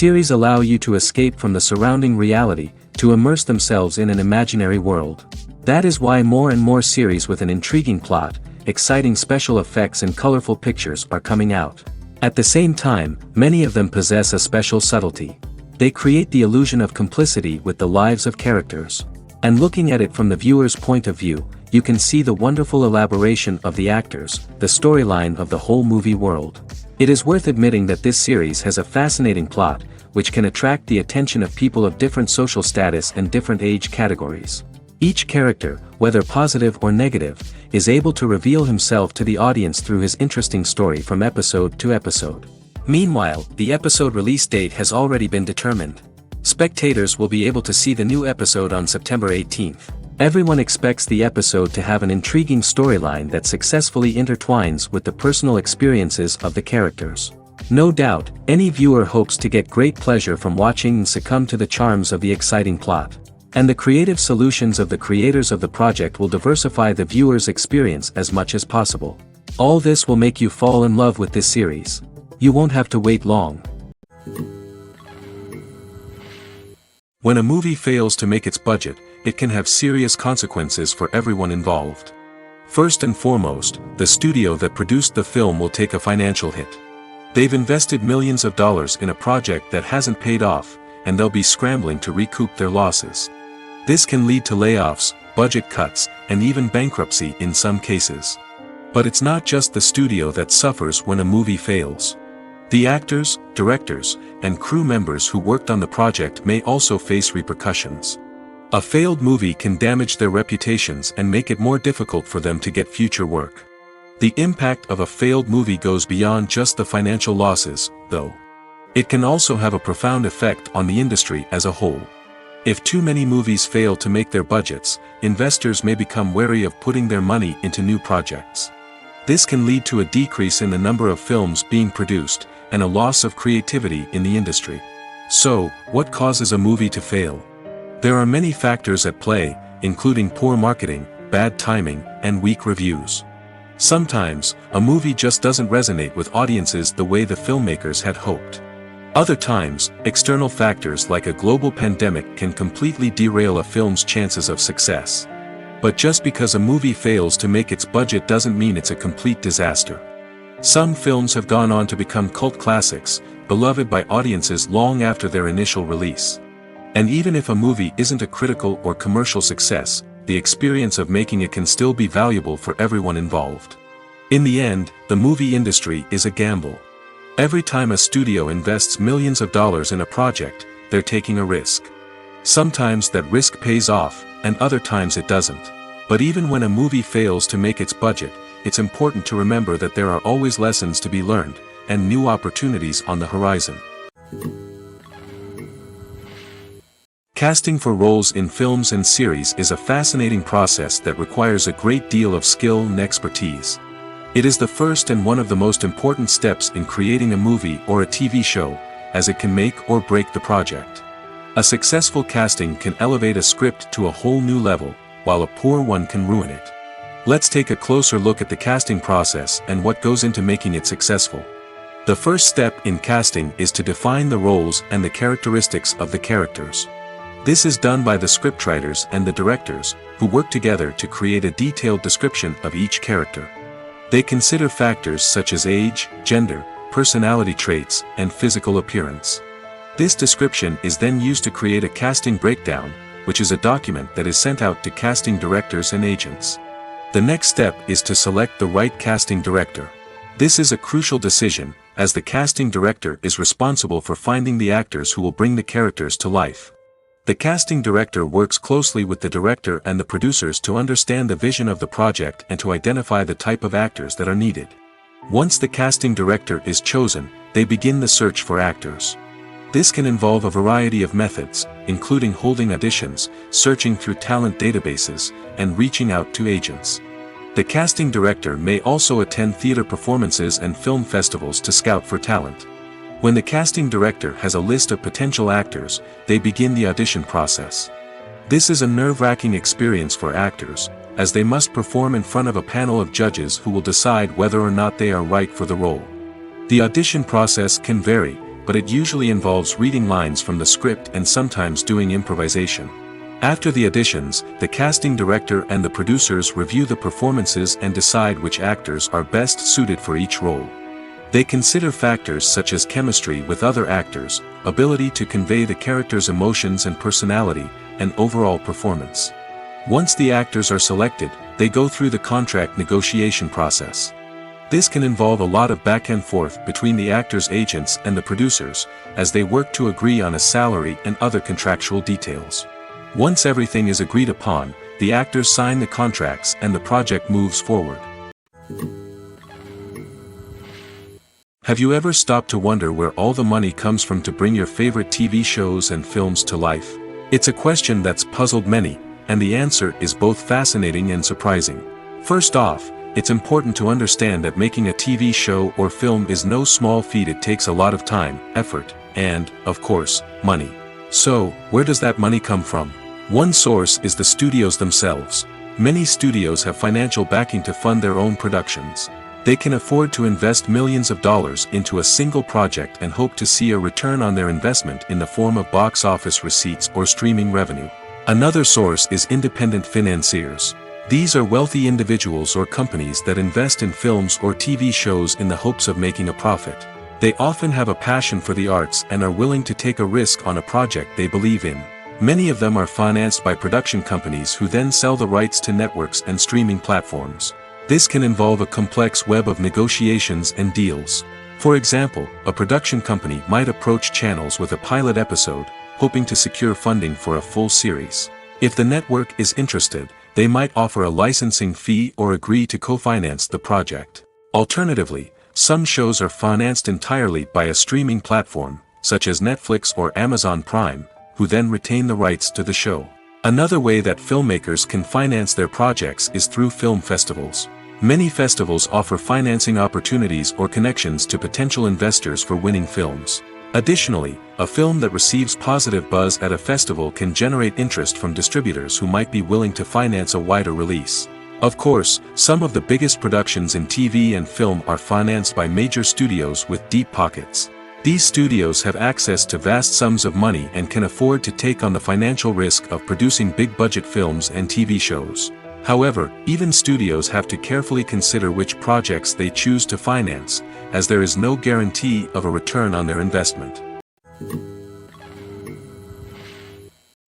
Series allow you to escape from the surrounding reality, to immerse themselves in an imaginary world. That is why more and more series with an intriguing plot, exciting special effects and colorful pictures are coming out. At the same time, many of them possess a special subtlety. They create the illusion of complicity with the lives of characters. And looking at it from the viewer's point of view, you can see the wonderful elaboration of the actors, the storyline of the whole movie world. It is worth admitting that this series has a fascinating plot, which can attract the attention of people of different social status and different age categories. Each character, whether positive or negative, is able to reveal himself to the audience through his interesting story from episode to episode. Meanwhile, the episode release date has already been determined. Spectators will be able to see the new episode on September 18th. Everyone expects the episode to have an intriguing storyline that successfully intertwines with the personal experiences of the characters. No doubt, any viewer hopes to get great pleasure from watching and succumb to the charms of the exciting plot. And the creative solutions of the creators of the project will diversify the viewer's experience as much as possible. All this will make you fall in love with this series. You won't have to wait long. When a movie fails to make its budget, it can have serious consequences for everyone involved. First and foremost, the studio that produced the film will take a financial hit. They've invested millions of dollars in a project that hasn't paid off, and they'll be scrambling to recoup their losses. This can lead to layoffs, budget cuts, and even bankruptcy in some cases. But it's not just the studio that suffers when a movie fails. The actors, directors, and crew members who worked on the project may also face repercussions. A failed movie can damage their reputations and make it more difficult for them to get future work. The impact of a failed movie goes beyond just the financial losses, though. It can also have a profound effect on the industry as a whole. If too many movies fail to make their budgets, investors may become wary of putting their money into new projects. This can lead to a decrease in the number of films being produced, and a loss of creativity in the industry. So, what causes a movie to fail? There are many factors at play, including poor marketing, bad timing, and weak reviews. Sometimes, a movie just doesn't resonate with audiences the way the filmmakers had hoped. Other times, external factors like a global pandemic can completely derail a film's chances of success. But just because a movie fails to make its budget doesn't mean it's a complete disaster. Some films have gone on to become cult classics, beloved by audiences long after their initial release. And even if a movie isn't a critical or commercial success, the experience of making it can still be valuable for everyone involved. In the end, the movie industry is a gamble. Every time a studio invests millions of dollars in a project, they're taking a risk. Sometimes that risk pays off, and other times it doesn't. But even when a movie fails to make its budget, it's important to remember that there are always lessons to be learned, and new opportunities on the horizon. Casting for roles in films and series is a fascinating process that requires a great deal of skill and expertise. It is the first and one of the most important steps in creating a movie or a TV show, as it can make or break the project. A successful casting can elevate a script to a whole new level, while a poor one can ruin it. Let's take a closer look at the casting process and what goes into making it successful. The first step in casting is to define the roles and the characteristics of the characters. This is done by the scriptwriters and the directors, who work together to create a detailed description of each character. They consider factors such as age, gender, personality traits, and physical appearance. This description is then used to create a casting breakdown, which is a document that is sent out to casting directors and agents. The next step is to select the right casting director. This is a crucial decision, as the casting director is responsible for finding the actors who will bring the characters to life. The casting director works closely with the director and the producers to understand the vision of the project and to identify the type of actors that are needed. Once the casting director is chosen, they begin the search for actors. This can involve a variety of methods, including holding auditions, searching through talent databases, and reaching out to agents. The casting director may also attend theater performances and film festivals to scout for talent. When the casting director has a list of potential actors, they begin the audition process. This is a nerve-wracking experience for actors, as they must perform in front of a panel of judges who will decide whether or not they are right for the role. The audition process can vary, but it usually involves reading lines from the script and sometimes doing improvisation. After the auditions, the casting director and the producers review the performances and decide which actors are best suited for each role. They consider factors such as chemistry with other actors, ability to convey the character's emotions and personality, and overall performance. Once the actors are selected, they go through the contract negotiation process. This can involve a lot of back and forth between the actors' agents and the producers, as they work to agree on a salary and other contractual details. Once everything is agreed upon, the actors sign the contracts and the project moves forward. Have you ever stopped to wonder where all the money comes from to bring your favorite TV shows and films to life? It's a question that's puzzled many, and the answer is both fascinating and surprising. First off, it's important to understand that making a TV show or film is no small feat. It takes a lot of time, effort, and, of course, money. So, where does that money come from? One source is the studios themselves. Many studios have financial backing to fund their own productions. They can afford to invest millions of dollars into a single project and hope to see a return on their investment in the form of box office receipts or streaming revenue. Another source is independent financiers. These are wealthy individuals or companies that invest in films or TV shows in the hopes of making a profit. They often have a passion for the arts and are willing to take a risk on a project they believe in. Many of them are financed by production companies who then sell the rights to networks and streaming platforms. This can involve a complex web of negotiations and deals. For example, a production company might approach channels with a pilot episode, hoping to secure funding for a full series. If the network is interested, they might offer a licensing fee or agree to co-finance the project. Alternatively, some shows are financed entirely by a streaming platform, such as Netflix or Amazon Prime, who then retain the rights to the show. Another way that filmmakers can finance their projects is through film festivals. Many festivals offer financing opportunities or connections to potential investors for winning films. Additionally, a film that receives positive buzz at a festival can generate interest from distributors who might be willing to finance a wider release. Of course, some of the biggest productions in TV and film are financed by major studios with deep pockets. These studios have access to vast sums of money and can afford to take on the financial risk of producing big-budget films and TV shows. However, even studios have to carefully consider which projects they choose to finance, as there is no guarantee of a return on their investment.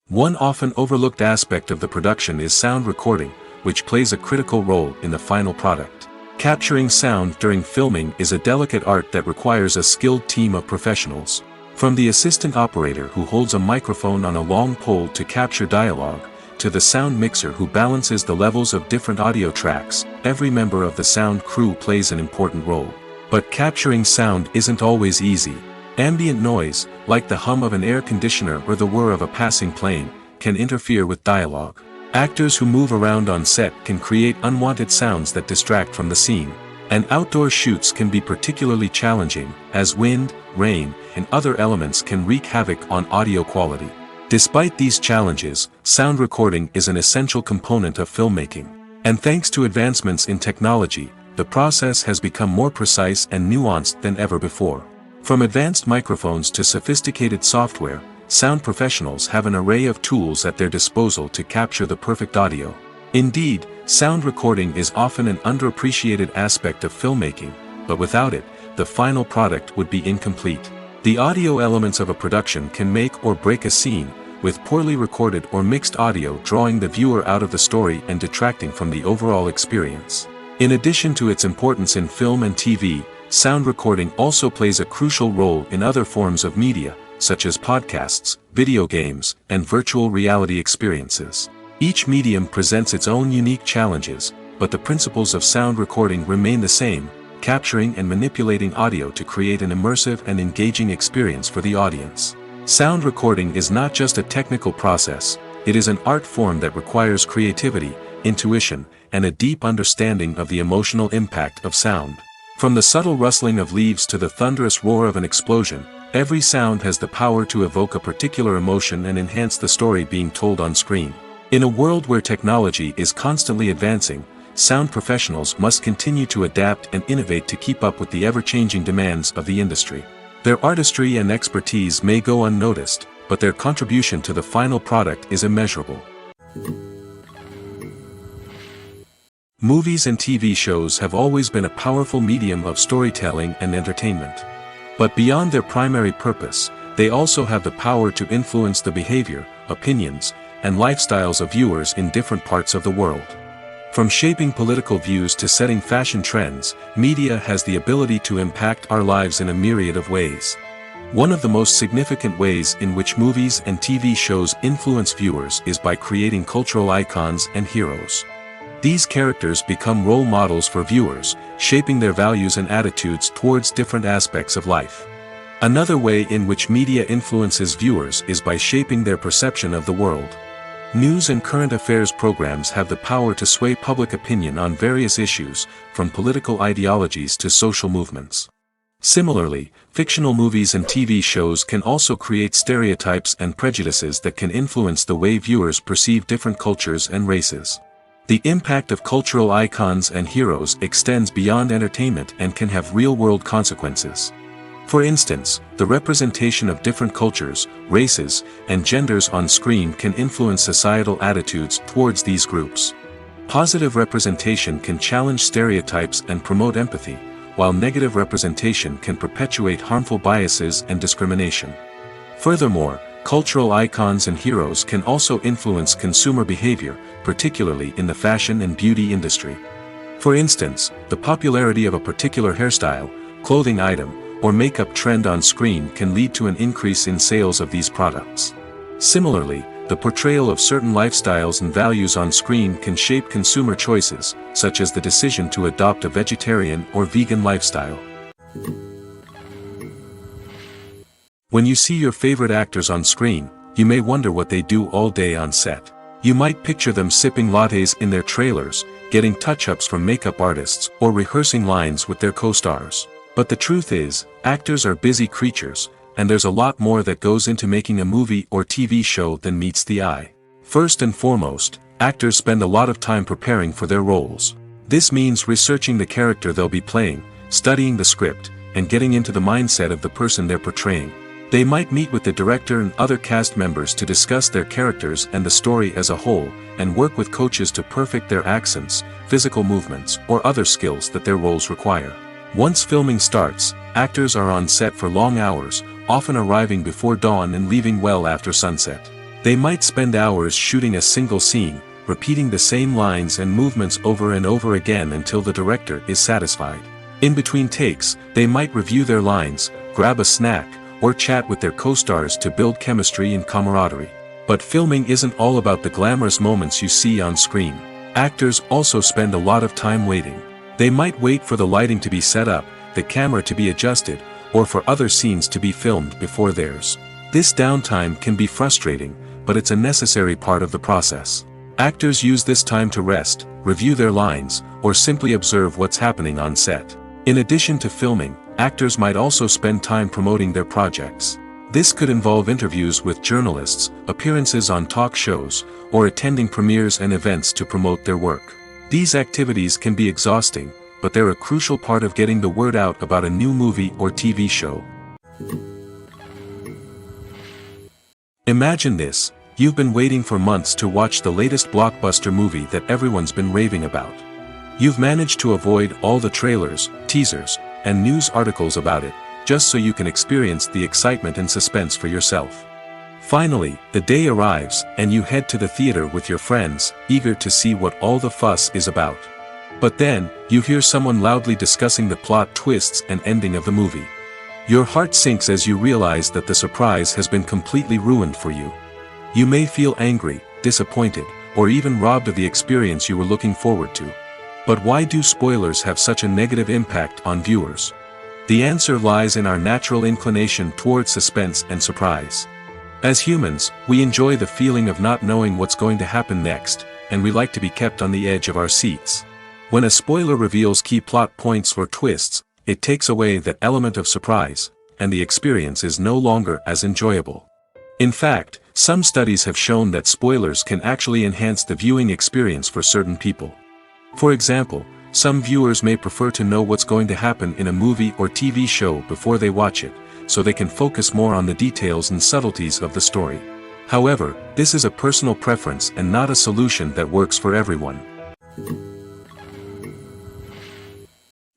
One often overlooked aspect of the production is sound recording, which plays a critical role in the final product. Capturing sound during filming is a delicate art that requires a skilled team of professionals. From the assistant operator who holds a microphone on a long pole to capture dialogue, to the sound mixer who balances the levels of different audio tracks, every member of the sound crew plays an important role. But capturing sound isn't always easy. Ambient noise, like the hum of an air conditioner or the whir of a passing plane, can interfere with dialogue. Actors who move around on set can create unwanted sounds that distract from the scene. And outdoor shoots can be particularly challenging, as wind, rain, and other elements can wreak havoc on audio quality. Despite these challenges, sound recording is an essential component of filmmaking. And thanks to advancements in technology, the process has become more precise and nuanced than ever before. From advanced microphones to sophisticated software, sound professionals have an array of tools at their disposal to capture the perfect audio. Indeed, sound recording is often an underappreciated aspect of filmmaking, but without it, the final product would be incomplete. The audio elements of a production can make or break a scene, with poorly recorded or mixed audio drawing the viewer out of the story and detracting from the overall experience. In addition to its importance in film and TV, sound recording also plays a crucial role in other forms of media, such as podcasts, video games, and virtual reality experiences. Each medium presents its own unique challenges, but the principles of sound recording remain the same, capturing and manipulating audio to create an immersive and engaging experience for the audience. Sound recording is not just a technical process, it is an art form that requires creativity, intuition, and a deep understanding of the emotional impact of sound. From the subtle rustling of leaves to the thunderous roar of an explosion, every sound has the power to evoke a particular emotion and enhance the story being told on screen. In a world where technology is constantly advancing, sound professionals must continue to adapt and innovate to keep up with the ever-changing demands of the industry. Their artistry and expertise may go unnoticed, but their contribution to the final product is immeasurable. Movies and TV shows have always been a powerful medium of storytelling and entertainment. But beyond their primary purpose, they also have the power to influence the behavior, opinions, and lifestyles of viewers in different parts of the world. From shaping political views to setting fashion trends, media has the ability to impact our lives in a myriad of ways. One of the most significant ways in which movies and TV shows influence viewers is by creating cultural icons and heroes. These characters become role models for viewers, shaping their values and attitudes towards different aspects of life. Another way in which media influences viewers is by shaping their perception of the world. News and current affairs programs have the power to sway public opinion on various issues, from political ideologies to social movements. Similarly, fictional movies and TV shows can also create stereotypes and prejudices that can influence the way viewers perceive different cultures and races. The impact of cultural icons and heroes extends beyond entertainment and can have real-world consequences. For instance, the representation of different cultures, races, and genders on screen can influence societal attitudes towards these groups. Positive representation can challenge stereotypes and promote empathy, while negative representation can perpetuate harmful biases and discrimination. Furthermore, cultural icons and heroes can also influence consumer behavior, particularly in the fashion and beauty industry. For instance, the popularity of a particular hairstyle, clothing item, or makeup trend on screen can lead to an increase in sales of these products. Similarly, the portrayal of certain lifestyles and values on screen can shape consumer choices, such as the decision to adopt a vegetarian or vegan lifestyle. When you see your favorite actors on screen, you may wonder what they do all day on set. You might picture them sipping lattes in their trailers, getting touch-ups from makeup artists, or rehearsing lines with their co-stars. But the truth is, actors are busy creatures, and there's a lot more that goes into making a movie or TV show than meets the eye. First and foremost, actors spend a lot of time preparing for their roles. This means researching the character they'll be playing, studying the script, and getting into the mindset of the person they're portraying. They might meet with the director and other cast members to discuss their characters and the story as a whole, and work with coaches to perfect their accents, physical movements, or other skills that their roles require. Once filming starts, actors are on set for long hours, often arriving before dawn and leaving well after sunset. They might spend hours shooting a single scene, repeating the same lines and movements over and over again until the director is satisfied. In between takes, they might review their lines, grab a snack, or chat with their co-stars to build chemistry and camaraderie. But filming isn't all about the glamorous moments you see on screen. Actors also spend a lot of time waiting. They might wait for the lighting to be set up, the camera to be adjusted, or for other scenes to be filmed before theirs. This downtime can be frustrating, but it's a necessary part of the process. Actors use this time to rest, review their lines, or simply observe what's happening on set. In addition to filming, actors might also spend time promoting their projects. This could involve interviews with journalists, appearances on talk shows, or attending premieres and events to promote their work. These activities can be exhausting, but they're a crucial part of getting the word out about a new movie or TV show. Imagine this: you've been waiting for months to watch the latest blockbuster movie that everyone's been raving about. You've managed to avoid all the trailers, teasers, and news articles about it, just so you can experience the excitement and suspense for yourself. Finally, the day arrives, and you head to the theater with your friends, eager to see what all the fuss is about. But then, you hear someone loudly discussing the plot twists and ending of the movie. Your heart sinks as you realize that the surprise has been completely ruined for you. You may feel angry, disappointed, or even robbed of the experience you were looking forward to. But why do spoilers have such a negative impact on viewers? The answer lies in our natural inclination towards suspense and surprise. As humans, we enjoy the feeling of not knowing what's going to happen next, and we like to be kept on the edge of our seats. When a spoiler reveals key plot points or twists, it takes away that element of surprise, and the experience is no longer as enjoyable. In fact, some studies have shown that spoilers can actually enhance the viewing experience for certain people. For example, some viewers may prefer to know what's going to happen in a movie or TV show before they watch it, so they can focus more on the details and subtleties of the story. However, this is a personal preference and not a solution that works for everyone.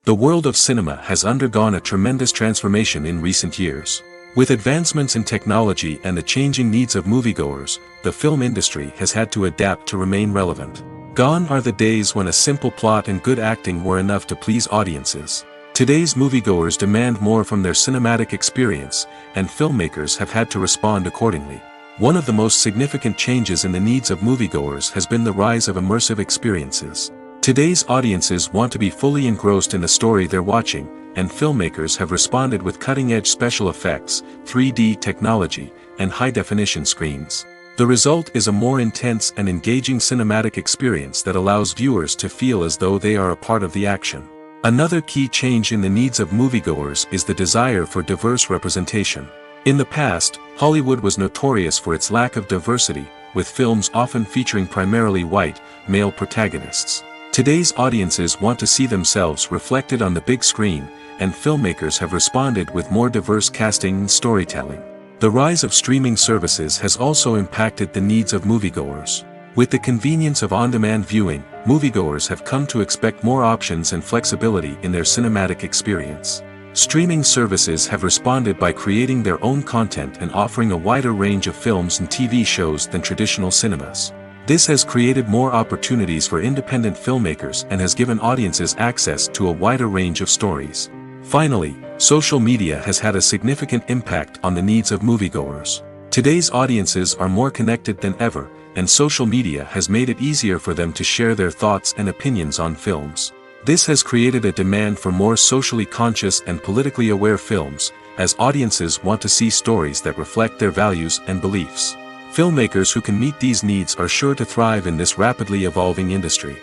The world of cinema has undergone a tremendous transformation in recent years. With advancements in technology and the changing needs of moviegoers, the film industry has had to adapt to remain relevant. Gone are the days when a simple plot and good acting were enough to please audiences. Today's moviegoers demand more from their cinematic experience, and filmmakers have had to respond accordingly. One of the most significant changes in the needs of moviegoers has been the rise of immersive experiences. Today's audiences want to be fully engrossed in the story they're watching, and filmmakers have responded with cutting-edge special effects, 3D technology, and high-definition screens. The result is a more intense and engaging cinematic experience that allows viewers to feel as though they are a part of the action. Another key change in the needs of moviegoers is the desire for diverse representation. In the past, Hollywood was notorious for its lack of diversity, with films often featuring primarily white, male protagonists. Today's audiences want to see themselves reflected on the big screen, and filmmakers have responded with more diverse casting and storytelling. The rise of streaming services has also impacted the needs of moviegoers. With the convenience of on-demand viewing, moviegoers have come to expect more options and flexibility in their cinematic experience. Streaming services have responded by creating their own content and offering a wider range of films and TV shows than traditional cinemas. This has created more opportunities for independent filmmakers and has given audiences access to a wider range of stories. Finally, social media has had a significant impact on the needs of moviegoers. Today's audiences are more connected than ever, and social media has made it easier for them to share their thoughts and opinions on films. This has created a demand for more socially conscious and politically aware films, as audiences want to see stories that reflect their values and beliefs. Filmmakers who can meet these needs are sure to thrive in this rapidly evolving industry.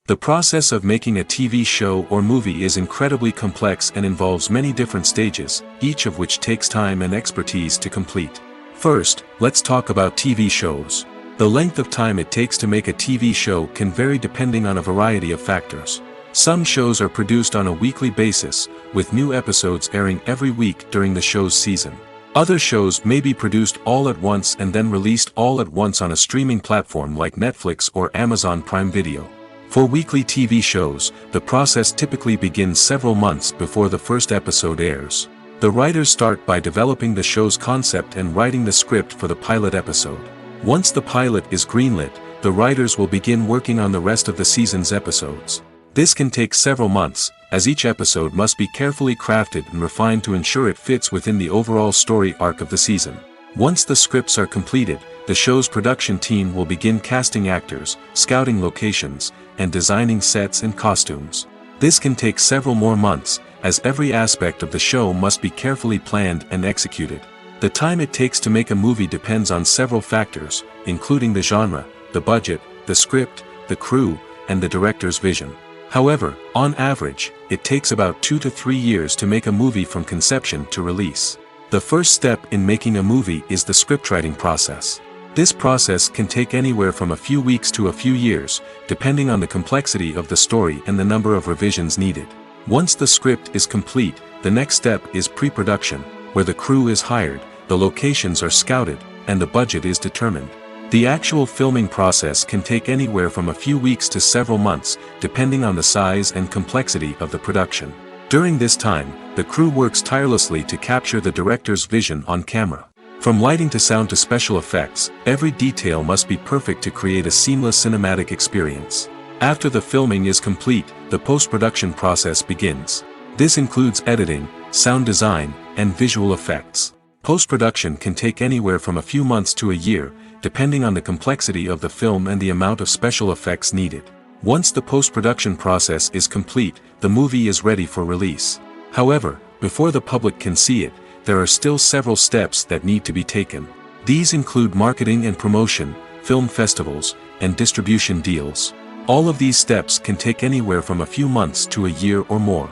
The process of making a TV show or movie is incredibly complex and involves many different stages, each of which takes time and expertise to complete. First, let's talk about TV shows. The length of time it takes to make a TV show can vary depending on a variety of factors. Some shows are produced on a weekly basis, with new episodes airing every week during the show's season. Other shows may be produced all at once and then released all at once on a streaming platform like Netflix or Amazon Prime Video. For weekly TV shows, the process typically begins several months before the first episode airs. The writers start by developing the show's concept and writing the script for the pilot episode. Once the pilot is greenlit, the writers will begin working on the rest of the season's episodes. This can take several months, as each episode must be carefully crafted and refined to ensure it fits within the overall story arc of the season. Once the scripts are completed, the show's production team will begin casting actors, scouting locations, and designing sets and costumes. This can take several more months, as every aspect of the show must be carefully planned and executed. The time it takes to make a movie depends on several factors, including the genre, the budget, the script, the crew, and the director's vision. However, on average, it takes about 2 to 3 years to make a movie from conception to release. The first step in making a movie is the scriptwriting process. This process can take anywhere from a few weeks to a few years, depending on the complexity of the story and the number of revisions needed. Once the script is complete, the next step is pre-production, where the crew is hired, the locations are scouted, and the budget is determined. The actual filming process can take anywhere from a few weeks to several months, depending on the size and complexity of the production. During this time, the crew works tirelessly to capture the director's vision on camera. From lighting to sound to special effects, every detail must be perfect to create a seamless cinematic experience. After the filming is complete, the post-production process begins. This includes editing, sound design, and visual effects. Post-production can take anywhere from a few months to a year, depending on the complexity of the film and the amount of special effects needed. Once the post-production process is complete, the movie is ready for release. However, before the public can see it, there are still several steps that need to be taken. These include marketing and promotion, film festivals, and distribution deals. All of these steps can take anywhere from a few months to a year or more.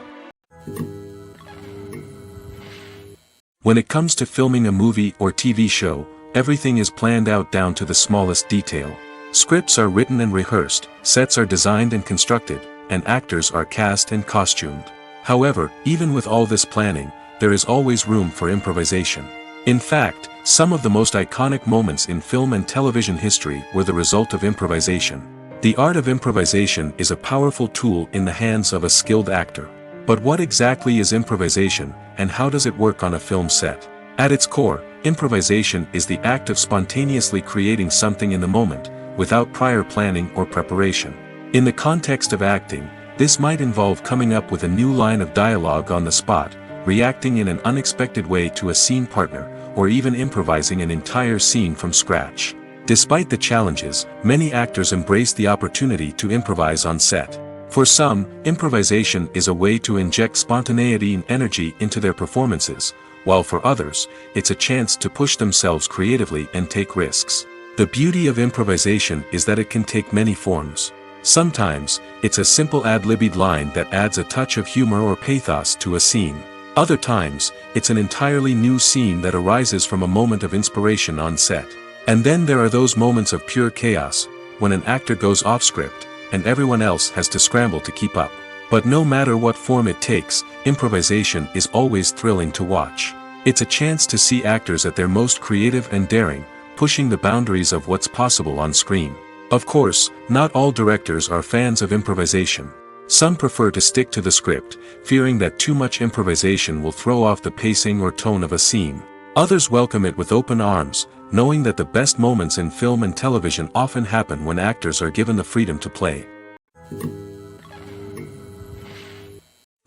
When it comes to filming a movie or TV show, everything is planned out down to the smallest detail. Scripts are written and rehearsed, sets are designed and constructed, and actors are cast and costumed. However, even with all this planning, there is always room for improvisation. In fact, some of the most iconic moments in film and television history were the result of improvisation. The art of improvisation is a powerful tool in the hands of a skilled actor. But what exactly is improvisation, and how does it work on a film set? At its core, improvisation is the act of spontaneously creating something in the moment, without prior planning or preparation. In the context of acting, this might involve coming up with a new line of dialogue on the spot, reacting in an unexpected way to a scene partner, or even improvising an entire scene from scratch. Despite the challenges, many actors embrace the opportunity to improvise on set. For some, improvisation is a way to inject spontaneity and energy into their performances, while for others, it's a chance to push themselves creatively and take risks. The beauty of improvisation is that it can take many forms. Sometimes, it's a simple ad-libbed line that adds a touch of humor or pathos to a scene. Other times, it's an entirely new scene that arises from a moment of inspiration on set. And then there are those moments of pure chaos, when an actor goes off script, and everyone else has to scramble to keep up. But no matter what form it takes, improvisation is always thrilling to watch. It's a chance to see actors at their most creative and daring, pushing the boundaries of what's possible on screen. Of course, not all directors are fans of improvisation. Some prefer to stick to the script, fearing that too much improvisation will throw off the pacing or tone of a scene. Others welcome it with open arms, knowing that the best moments in film and television often happen when actors are given the freedom to play.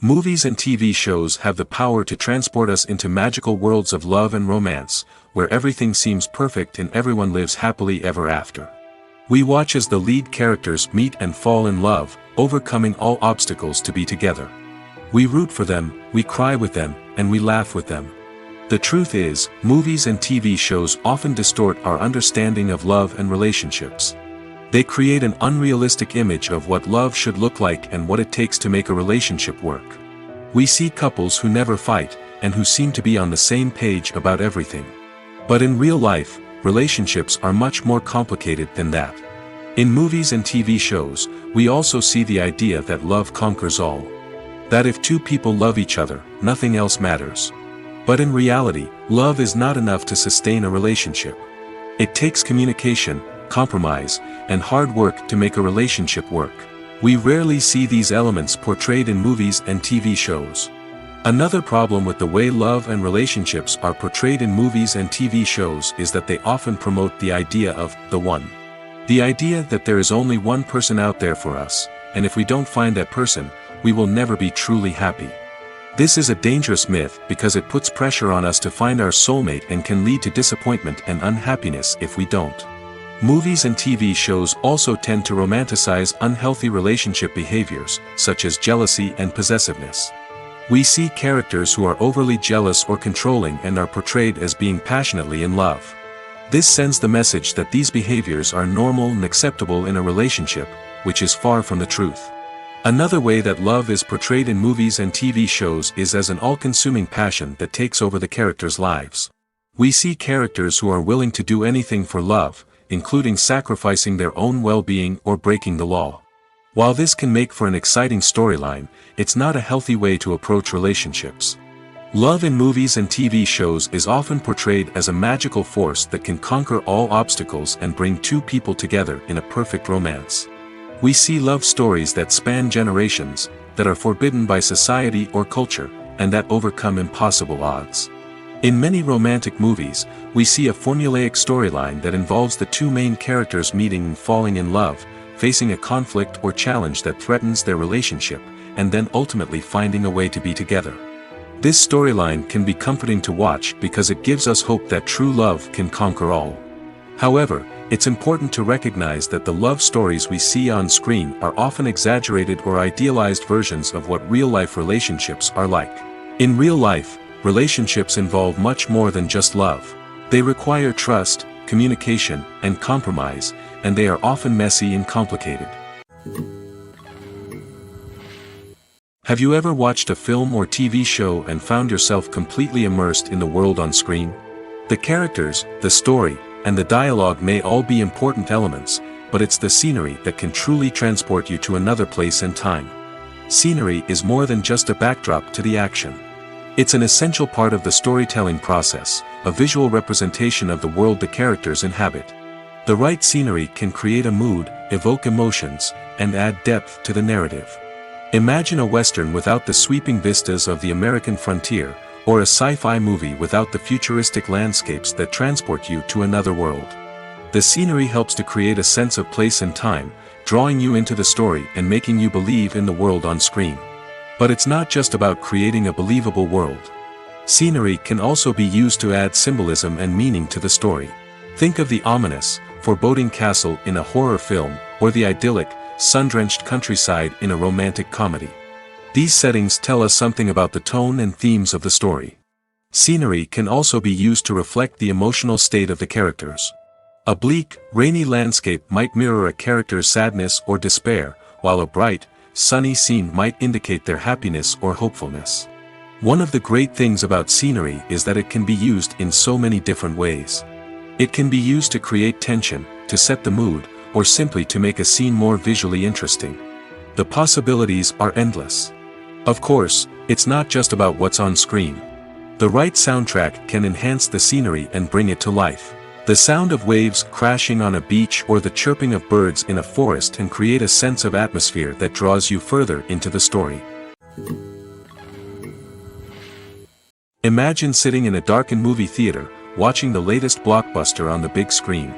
Movies and TV shows have the power to transport us into magical worlds of love and romance, where everything seems perfect and everyone lives happily ever after. We watch as the lead characters meet and fall in love, overcoming all obstacles to be together. We root for them, we cry with them, and we laugh with them. The truth is, movies and TV shows often distort our understanding of love and relationships. They create an unrealistic image of what love should look like and what it takes to make a relationship work. We see couples who never fight, and who seem to be on the same page about everything. But in real life, relationships are much more complicated than that. In movies and TV shows, we also see the idea that love conquers all. That if two people love each other, nothing else matters. But in reality, love is not enough to sustain a relationship. It takes communication, compromise, and hard work to make a relationship work. We rarely see these elements portrayed in movies and TV shows. Another problem with the way love and relationships are portrayed in movies and TV shows is that they often promote the idea of the one. The idea that there is only one person out there for us, and if we don't find that person, we will never be truly happy. This is a dangerous myth because it puts pressure on us to find our soulmate and can lead to disappointment and unhappiness if we don't. Movies and TV shows also tend to romanticize unhealthy relationship behaviors, such as jealousy and possessiveness. We see characters who are overly jealous or controlling and are portrayed as being passionately in love. This sends the message that these behaviors are normal and acceptable in a relationship, which is far from the truth. Another way that love is portrayed in movies and TV shows is as an all-consuming passion that takes over the characters' lives. We see characters who are willing to do anything for love, including sacrificing their own well-being or breaking the law. While this can make for an exciting storyline, it's not a healthy way to approach relationships. Love in movies and TV shows is often portrayed as a magical force that can conquer all obstacles and bring two people together in a perfect romance. We see love stories that span generations, that are forbidden by society or culture, and that overcome impossible odds. In many romantic movies, we see a formulaic storyline that involves the two main characters meeting and falling in love, facing a conflict or challenge that threatens their relationship, and then ultimately finding a way to be together. This storyline can be comforting to watch because it gives us hope that true love can conquer all. However, it's important to recognize that the love stories we see on screen are often exaggerated or idealized versions of what real-life relationships are like. In real life, relationships involve much more than just love. They require trust, communication, and compromise, and they are often messy and complicated. Have you ever watched a film or TV show and found yourself completely immersed in the world on screen? The characters, the story, and the dialogue may all be important elements, but it's the scenery that can truly transport you to another place and time. Scenery is more than just a backdrop to the action. It's an essential part of the storytelling process, a visual representation of the world the characters inhabit. The right scenery can create a mood, evoke emotions, and add depth to the narrative. Imagine a western without the sweeping vistas of the American frontier, or a sci-fi movie without the futuristic landscapes that transport you to another world. The scenery helps to create a sense of place and time, drawing you into the story and making you believe in the world on screen. But it's not just about creating a believable world. Scenery can also be used to add symbolism and meaning to the story. Think of the ominous, foreboding castle in a horror film, or the idyllic, sun-drenched countryside in a romantic comedy. These settings tell us something about the tone and themes of the story. Scenery can also be used to reflect the emotional state of the characters. A bleak, rainy landscape might mirror a character's sadness or despair, while a bright, sunny scene might indicate their happiness or hopefulness. One of the great things about scenery is that it can be used in so many different ways. It can be used to create tension, to set the mood, or simply to make a scene more visually interesting. The possibilities are endless. Of course, it's not just about what's on screen. The right soundtrack can enhance the scenery and bring it to life. The sound of waves crashing on a beach or the chirping of birds in a forest can create a sense of atmosphere that draws you further into the story. Imagine sitting in a darkened movie theater, watching the latest blockbuster on the big screen.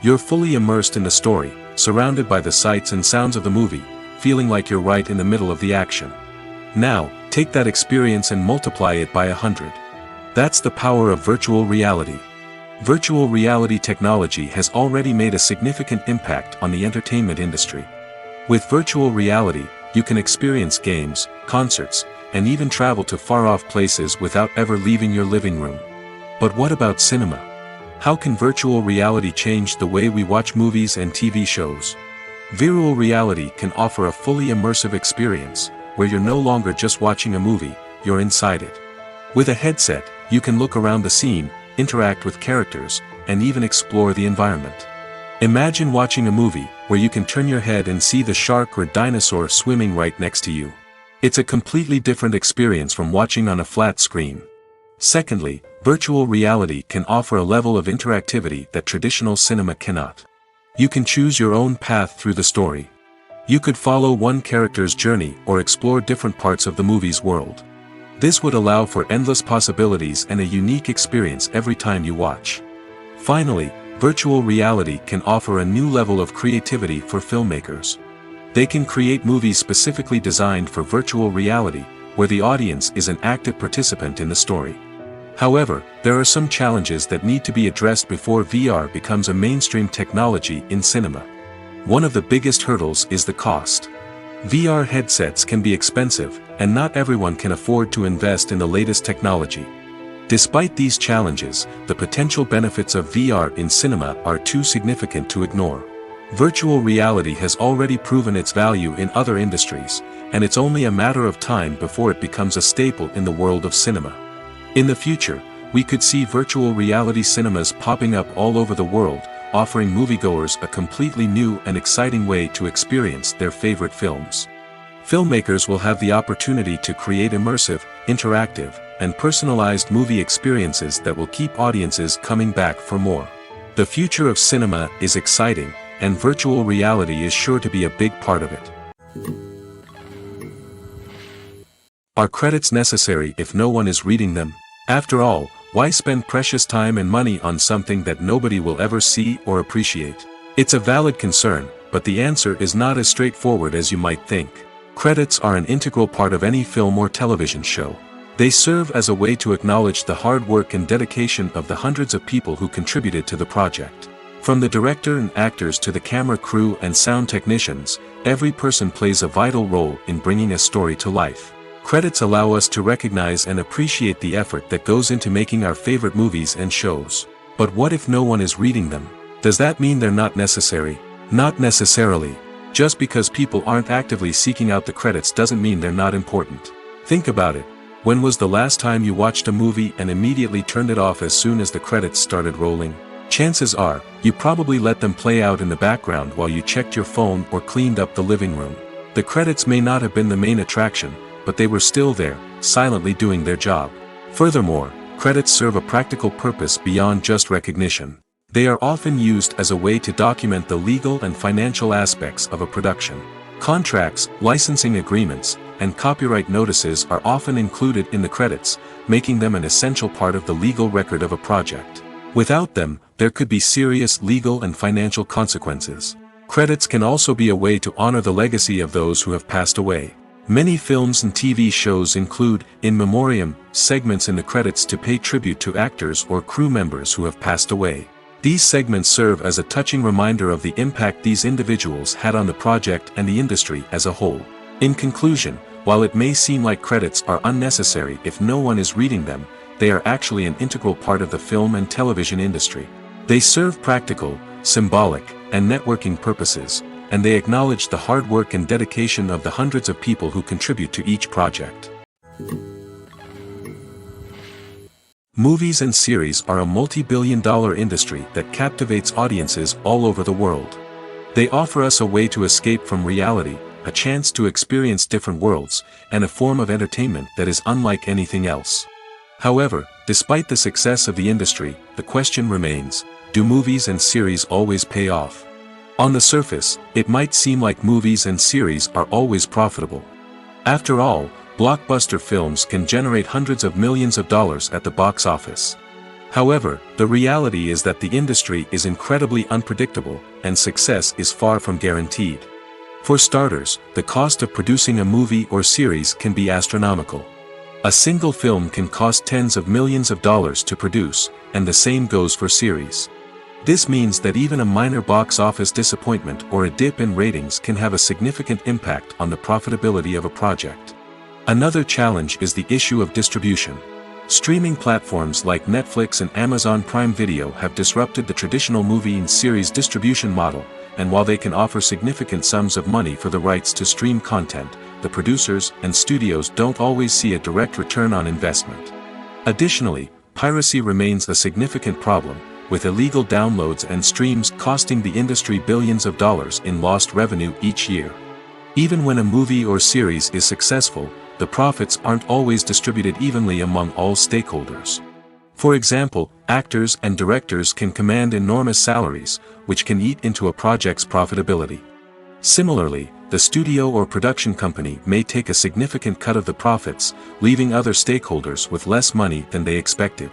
You're fully immersed in the story, surrounded by the sights and sounds of the movie, feeling like you're right in the middle of the action. Now, take that experience and multiply it by 100. That's the power of virtual reality. Virtual reality technology has already made a significant impact on the entertainment industry. With virtual reality, you can experience games, concerts, and even travel to far-off places without ever leaving your living room. But what about cinema? How can virtual reality change the way we watch movies and TV shows? Virtual reality can offer a fully immersive experience, where you're no longer just watching a movie, you're inside it. With a headset, you can look around the scene, interact with characters, and even explore the environment. Imagine watching a movie where you can turn your head and see the shark or dinosaur swimming right next to you. It's a completely different experience from watching on a flat screen. Secondly, virtual reality can offer a level of interactivity that traditional cinema cannot. You can choose your own path through the story. You could follow one character's journey or explore different parts of the movie's world. This would allow for endless possibilities and a unique experience every time you watch. Finally, virtual reality can offer a new level of creativity for filmmakers. They can create movies specifically designed for virtual reality, where the audience is an active participant in the story. However, there are some challenges that need to be addressed before VR becomes a mainstream technology in cinema. One of the biggest hurdles is the cost. VR headsets can be expensive, and not everyone can afford to invest in the latest technology. Despite these challenges, the potential benefits of VR in cinema are too significant to ignore. Virtual reality has already proven its value in other industries, and it's only a matter of time before it becomes a staple in the world of cinema. In the future, we could see virtual reality cinemas popping up all over the world, offering moviegoers a completely new and exciting way to experience their favorite films. Filmmakers will have the opportunity to create immersive, interactive, and personalized movie experiences that will keep audiences coming back for more. The future of cinema is exciting, and virtual reality is sure to be a big part of it. Are credits necessary if no one is reading them? After all, why spend precious time and money on something that nobody will ever see or appreciate? It's a valid concern, but the answer is not as straightforward as you might think. Credits are an integral part of any film or television show. They serve as a way to acknowledge the hard work and dedication of the hundreds of people who contributed to the project. From the director and actors to the camera crew and sound technicians, every person plays a vital role in bringing a story to life. Credits allow us to recognize and appreciate the effort that goes into making our favorite movies and shows. But what if no one is reading them? Does that mean they're not necessary? Not necessarily. Just because people aren't actively seeking out the credits doesn't mean they're not important. Think about it. When was the last time you watched a movie and immediately turned it off as soon as the credits started rolling? Chances are, you probably let them play out in the background while you checked your phone or cleaned up the living room. The credits may not have been the main attraction, but they were still there, silently doing their job. Furthermore, credits serve a practical purpose beyond just recognition. They are often used as a way to document the legal and financial aspects of a production. Contracts, licensing agreements, and copyright notices are often included in the credits, making them an essential part of the legal record of a project. Without them, there could be serious legal and financial consequences. Credits can also be a way to honor the legacy of those who have passed away. Many films and TV shows include, in memoriam, segments in the credits to pay tribute to actors or crew members who have passed away. These segments serve as a touching reminder of the impact these individuals had on the project and the industry as a whole. In conclusion, while it may seem like credits are unnecessary if no one is reading them, they are actually an integral part of the film and television industry. They serve practical, symbolic, and networking purposes, and they acknowledge the hard work and dedication of the hundreds of people who contribute to each project. Movies and series are a multi-billion-dollar industry that captivates audiences all over the world. They offer us a way to escape from reality, a chance to experience different worlds, and a form of entertainment that is unlike anything else. However, despite the success of the industry, the question remains, do movies and series always pay off? On the surface, it might seem like movies and series are always profitable. After all, blockbuster films can generate hundreds of millions of dollars at the box office. However, the reality is that the industry is incredibly unpredictable, and success is far from guaranteed. For starters, the cost of producing a movie or series can be astronomical. A single film can cost tens of millions of dollars to produce, and the same goes for series. This means that even a minor box office disappointment or a dip in ratings can have a significant impact on the profitability of a project. Another challenge is the issue of distribution. Streaming platforms like Netflix and Amazon Prime Video have disrupted the traditional movie and series distribution model, and while they can offer significant sums of money for the rights to stream content, the producers and studios don't always see a direct return on investment. Additionally, piracy remains a significant problem, with illegal downloads and streams costing the industry billions of dollars in lost revenue each year. Even when a movie or series is successful, the profits aren't always distributed evenly among all stakeholders. For example, actors and directors can command enormous salaries, which can eat into a project's profitability. Similarly, the studio or production company may take a significant cut of the profits, leaving other stakeholders with less money than they expected.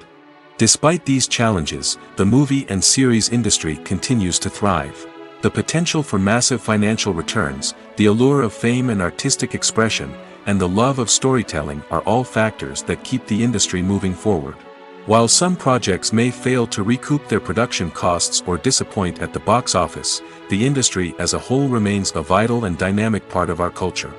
Despite these challenges, the movie and series industry continues to thrive. The potential for massive financial returns, the allure of fame and artistic expression, and the love of storytelling are all factors that keep the industry moving forward. While some projects may fail to recoup their production costs or disappoint at the box office, the industry as a whole remains a vital and dynamic part of our culture.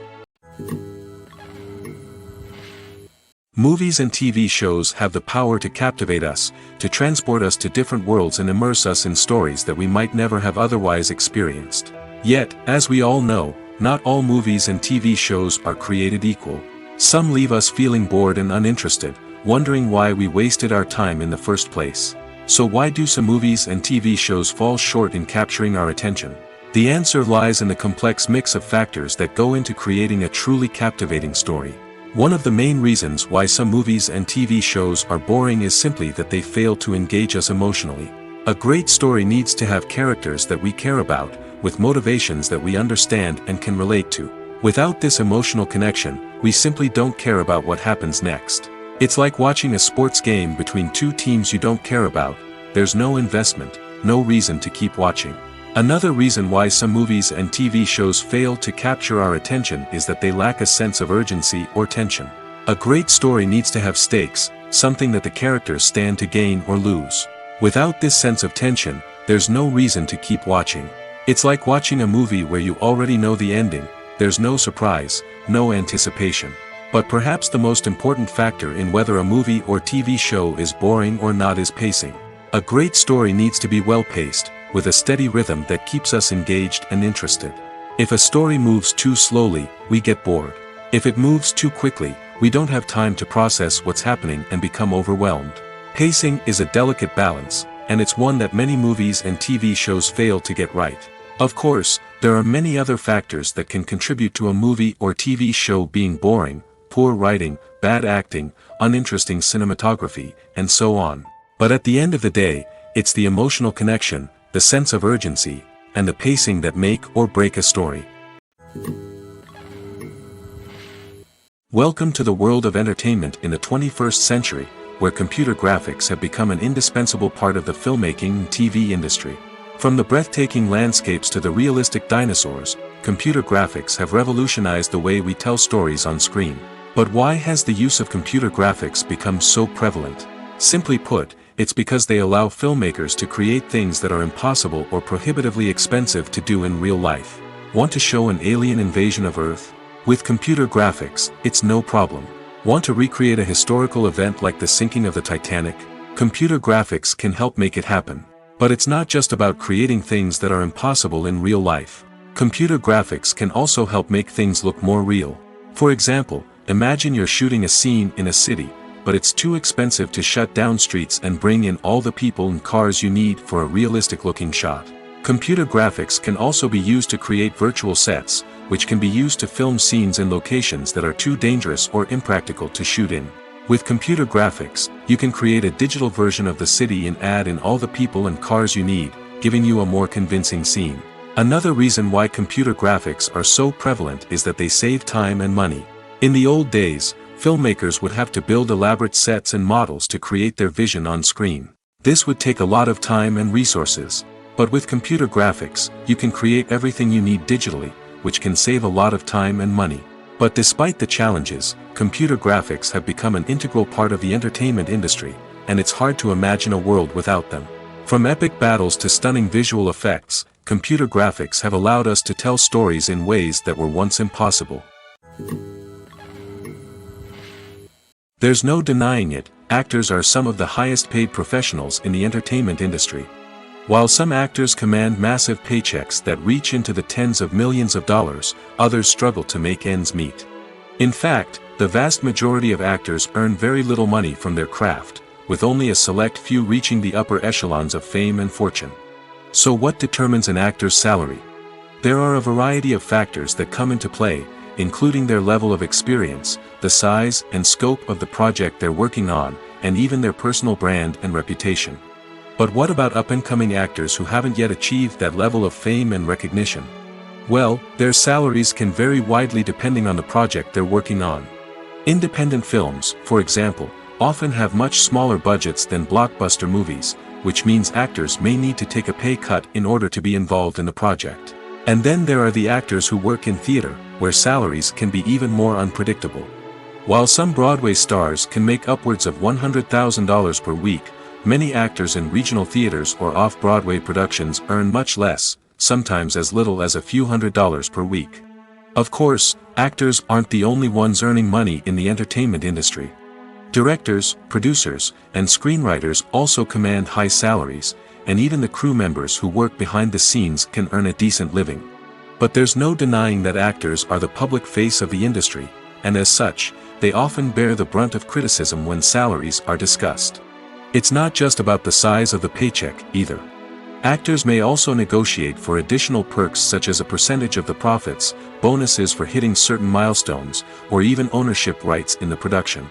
Movies and TV shows have the power to captivate us, to transport us to different worlds and immerse us in stories that we might never have otherwise experienced. Yet, as we all know, not all movies and TV shows are created equal. Some leave us feeling bored and uninterested, wondering why we wasted our time in the first place. So why do some movies and TV shows fall short in capturing our attention? The answer lies in the complex mix of factors that go into creating a truly captivating story. One of the main reasons why some movies and TV shows are boring is simply that they fail to engage us emotionally. A great story needs to have characters that we care about, with motivations that we understand and can relate to. Without this emotional connection, we simply don't care about what happens next. It's like watching a sports game between two teams you don't care about. There's no investment, no reason to keep watching. Another reason why some movies and TV shows fail to capture our attention is that they lack a sense of urgency or tension. A great story needs to have stakes, something that the characters stand to gain or lose. Without this sense of tension, there's no reason to keep watching. It's like watching a movie where you already know the ending. There's no surprise, no anticipation. But perhaps the most important factor in whether a movie or TV show is boring or not is pacing. A great story needs to be well-paced, with a steady rhythm that keeps us engaged and interested. If a story moves too slowly, we get bored. If it moves too quickly, we don't have time to process what's happening and become overwhelmed. Pacing is a delicate balance, and it's one that many movies and TV shows fail to get right. Of course, There are many other factors that can contribute to a movie or TV show being boring: poor writing, bad acting, uninteresting cinematography, and so on. But at the end of the day, it's the emotional connection, the sense of urgency, and the pacing that make or break a story. Welcome to the world of entertainment in the 21st century, where computer graphics have become an indispensable part of the filmmaking and TV industry. From the breathtaking landscapes to the realistic dinosaurs, computer graphics have revolutionized the way we tell stories on screen. But why has the use of computer graphics become so prevalent? Simply put, it's because they allow filmmakers to create things that are impossible or prohibitively expensive to do in real life. Want to show an alien invasion of Earth? With computer graphics, it's no problem. Want to recreate a historical event like the sinking of the Titanic? Computer graphics can help make it happen. But it's not just about creating things that are impossible in real life. Computer graphics can also help make things look more real. For example, imagine you're shooting a scene in a city, but it's too expensive to shut down streets and bring in all the people and cars you need for a realistic-looking shot. Computer graphics can also be used to create virtual sets, which can be used to film scenes in locations that are too dangerous or impractical to shoot in. With computer graphics, you can create a digital version of the city and add in all the people and cars you need, giving you a more convincing scene. Another reason why computer graphics are so prevalent is that they save time and money. In the old days, filmmakers would have to build elaborate sets and models to create their vision on screen. This would take a lot of time and resources. But with computer graphics, you can create everything you need digitally, which can save a lot of time and money. But despite the challenges, computer graphics have become an integral part of the entertainment industry, and it's hard to imagine a world without them. From epic battles to stunning visual effects, computer graphics have allowed us to tell stories in ways that were once impossible. There's no denying it, actors are some of the highest paid professionals in the entertainment industry. While some actors command massive paychecks that reach into the tens of millions of dollars, others struggle to make ends meet. In fact, the vast majority of actors earn very little money from their craft, with only a select few reaching the upper echelons of fame and fortune. So what determines an actor's salary? There are a variety of factors that come into play, including their level of experience, the size and scope of the project they're working on, and even their personal brand and reputation. But what about up-and-coming actors who haven't yet achieved that level of fame and recognition? Well, their salaries can vary widely depending on the project they're working on. Independent films, for example, often have much smaller budgets than blockbuster movies, which means actors may need to take a pay cut in order to be involved in the project. And then there are the actors who work in theater, where salaries can be even more unpredictable. While some Broadway stars can make upwards of $100,000 per week, many actors in regional theaters or off-Broadway productions earn much less, sometimes as little as a few $100s per week. Of course, actors aren't the only ones earning money in the entertainment industry. Directors, producers, and screenwriters also command high salaries, and even the crew members who work behind the scenes can earn a decent living. But there's no denying that actors are the public face of the industry, and as such, they often bear the brunt of criticism when salaries are discussed. It's not just about the size of the paycheck, either. Actors may also negotiate for additional perks such as a percentage of the profits, bonuses for hitting certain milestones, or even ownership rights in the production.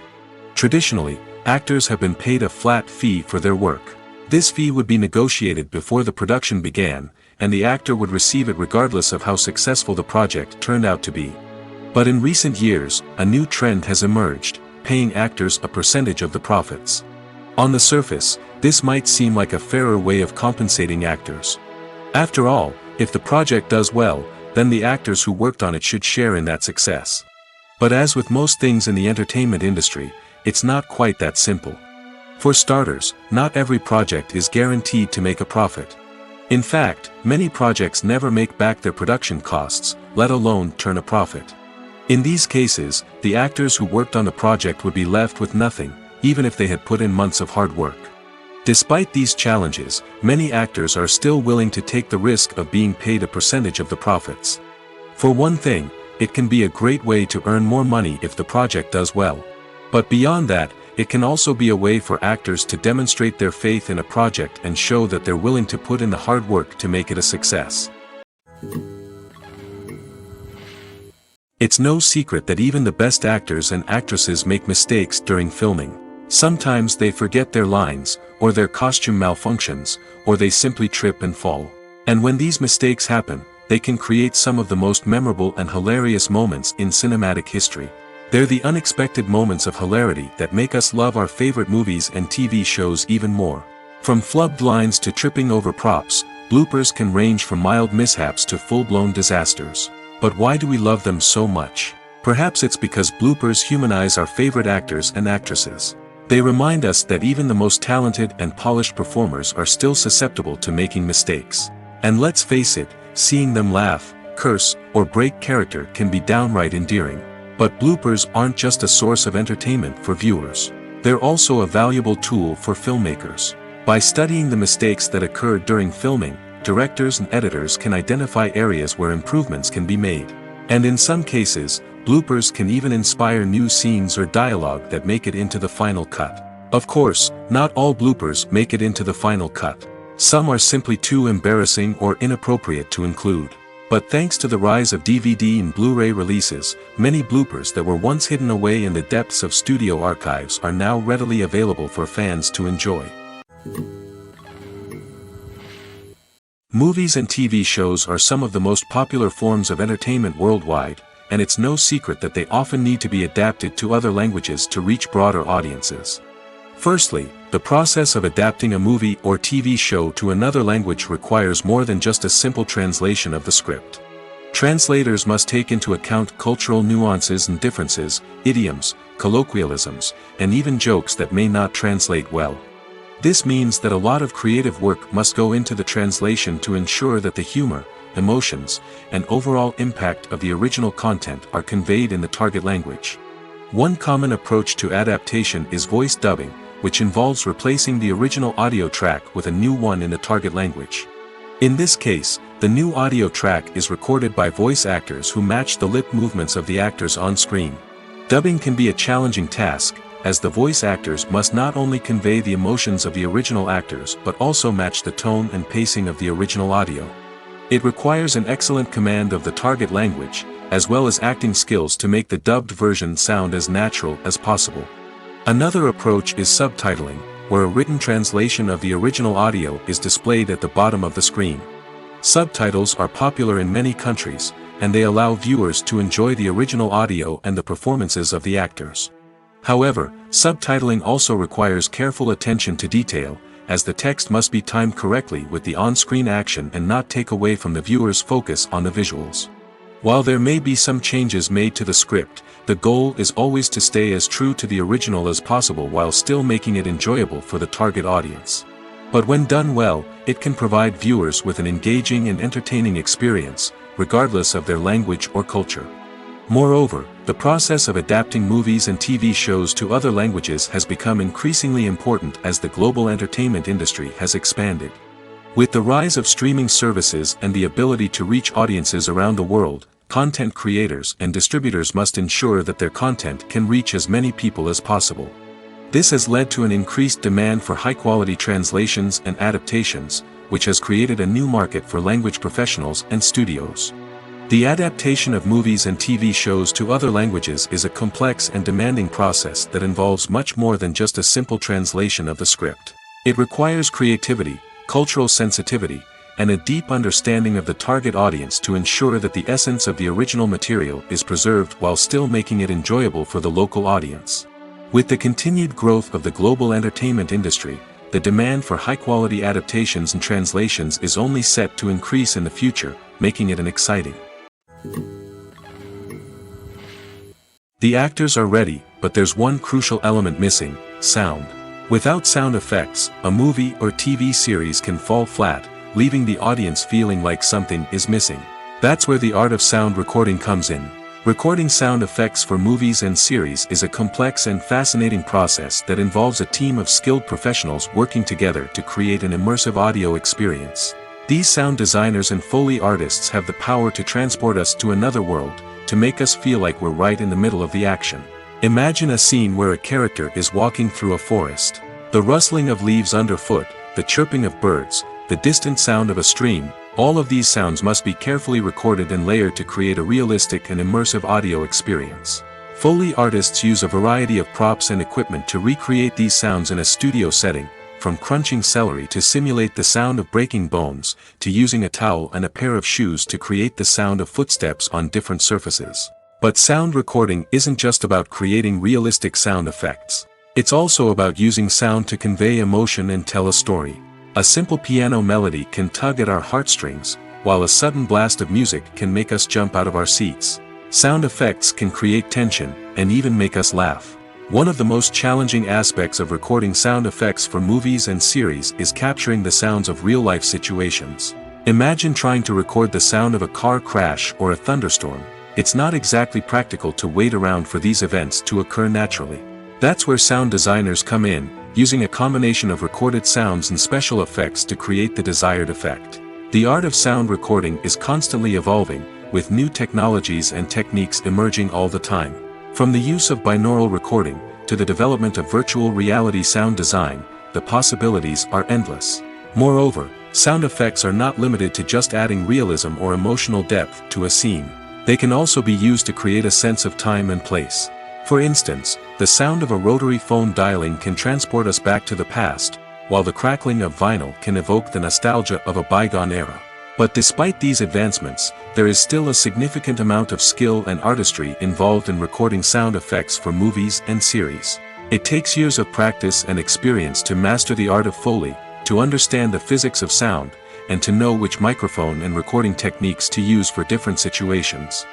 Traditionally, actors have been paid a flat fee for their work. This fee would be negotiated before the production began, and the actor would receive it regardless of how successful the project turned out to be. But in recent years, a new trend has emerged, paying actors a percentage of the profits. On the surface, this might seem like a fairer way of compensating actors. After all, if the project does well, then the actors who worked on it should share in that success. But as with most things in the entertainment industry, it's not quite that simple. For starters, not every project is guaranteed to make a profit. In fact, many projects never make back their production costs, let alone turn a profit. In these cases, the actors who worked on the project would be left with nothing, even if they had put in months of hard work. Despite these challenges, many actors are still willing to take the risk of being paid a percentage of the profits. For one thing, it can be a great way to earn more money if the project does well. But beyond that, it can also be a way for actors to demonstrate their faith in a project and show that they're willing to put in the hard work to make it a success. It's no secret that even the best actors and actresses make mistakes during filming. Sometimes they forget their lines, or their costume malfunctions, or they simply trip and fall. And when these mistakes happen, they can create some of the most memorable and hilarious moments in cinematic history. They're the unexpected moments of hilarity that make us love our favorite movies and TV shows even more. From flubbed lines to tripping over props, bloopers can range from mild mishaps to full-blown disasters. But why do we love them so much? Perhaps it's because bloopers humanize our favorite actors and actresses. They remind us that even the most talented and polished performers are still susceptible to making mistakes. And let's face it, seeing them laugh, curse, or break character can be downright endearing. But bloopers aren't just a source of entertainment for viewers. They're also a valuable tool for filmmakers. By studying the mistakes that occurred during filming, directors and editors can identify areas where improvements can be made. And in some cases, bloopers can even inspire new scenes or dialogue that make it into the final cut. Of course, not all bloopers make it into the final cut. Some are simply too embarrassing or inappropriate to include. But thanks to the rise of DVD and Blu-ray releases, many bloopers that were once hidden away in the depths of studio archives are now readily available for fans to enjoy. Movies and TV shows are some of the most popular forms of entertainment worldwide, and it's no secret that they often need to be adapted to other languages to reach broader audiences. Firstly, the process of adapting a movie or TV show to another language requires more than just a simple translation of the script. Translators must take into account cultural nuances and differences, idioms, colloquialisms, and even jokes that may not translate well. This means that a lot of creative work must go into the translation to ensure that the humor, emotions, and overall impact of the original content are conveyed in the target language. One common approach to adaptation is voice dubbing, which involves replacing the original audio track with a new one in the target language. In this case, the new audio track is recorded by voice actors who match the lip movements of the actors on screen. Dubbing can be a challenging task, as the voice actors must not only convey the emotions of the original actors but also match the tone and pacing of the original audio. It requires an excellent command of the target language, as well as acting skills to make the dubbed version sound as natural as possible. Another approach is subtitling, where a written translation of the original audio is displayed at the bottom of the screen. Subtitles are popular in many countries, and they allow viewers to enjoy the original audio and the performances of the actors. However, subtitling also requires careful attention to detail, as the text must be timed correctly with the on-screen action and not take away from the viewer's focus on the visuals. While there may be some changes made to the script, the goal is always to stay as true to the original as possible while still making it enjoyable for the target audience. But when done well, it can provide viewers with an engaging and entertaining experience, regardless of their language or culture. Moreover, the process of adapting movies and TV shows to other languages has become increasingly important as the global entertainment industry has expanded. With the rise of streaming services and the ability to reach audiences around the world, content creators and distributors must ensure that their content can reach as many people as possible. This has led to an increased demand for high-quality translations and adaptations, which has created a new market for language professionals and studios. The adaptation of movies and TV shows to other languages is a complex and demanding process that involves much more than just a simple translation of the script. It requires creativity, cultural sensitivity, and a deep understanding of the target audience to ensure that the essence of the original material is preserved while still making it enjoyable for the local audience. With the continued growth of the global entertainment industry, the demand for high-quality adaptations and translations is only set to increase in the future, making it an exciting. The actors are ready, but there's one crucial element missing: sound. Without sound effects, a movie or TV series can fall flat, leaving the audience feeling like something is missing. That's where the art of sound recording comes in. Recording sound effects for movies and series is a complex and fascinating process that involves a team of skilled professionals working together to create an immersive audio experience. These sound designers and Foley artists have the power to transport us to another world, to make us feel like we're right in the middle of the action. Imagine a scene where a character is walking through a forest. The rustling of leaves underfoot, the chirping of birds, the distant sound of a stream, All of these sounds must be carefully recorded and layered to create a realistic and immersive audio experience. Foley artists use a variety of props and equipment to recreate these sounds in a studio setting, from crunching celery to simulate the sound of breaking bones, to using a towel and a pair of shoes to create the sound of footsteps on different surfaces. But sound recording isn't just about creating realistic sound effects. It's also about using sound to convey emotion and tell a story. A simple piano melody can tug at our heartstrings, while a sudden blast of music can make us jump out of our seats. Sound effects can create tension, and even make us laugh. One of the most challenging aspects of recording sound effects for movies and series is capturing the sounds of real-life situations. Imagine trying to record the sound of a car crash or a thunderstorm. It's not exactly practical to wait around for these events to occur naturally. That's where sound designers come in, using a combination of recorded sounds and special effects to create the desired effect. The art of sound recording is constantly evolving, with new technologies and techniques emerging all the time. From the use of binaural recording, to the development of virtual reality sound design, the possibilities are endless. Moreover, sound effects are not limited to just adding realism or emotional depth to a scene. They can also be used to create a sense of time and place. For instance, the sound of a rotary phone dialing can transport us back to the past, while the crackling of vinyl can evoke the nostalgia of a bygone era. But despite these advancements, there is still a significant amount of skill and artistry involved in recording sound effects for movies and series. It takes years of practice and experience to master the art of Foley, to understand the physics of sound, and to know which microphone and recording techniques to use for different situations.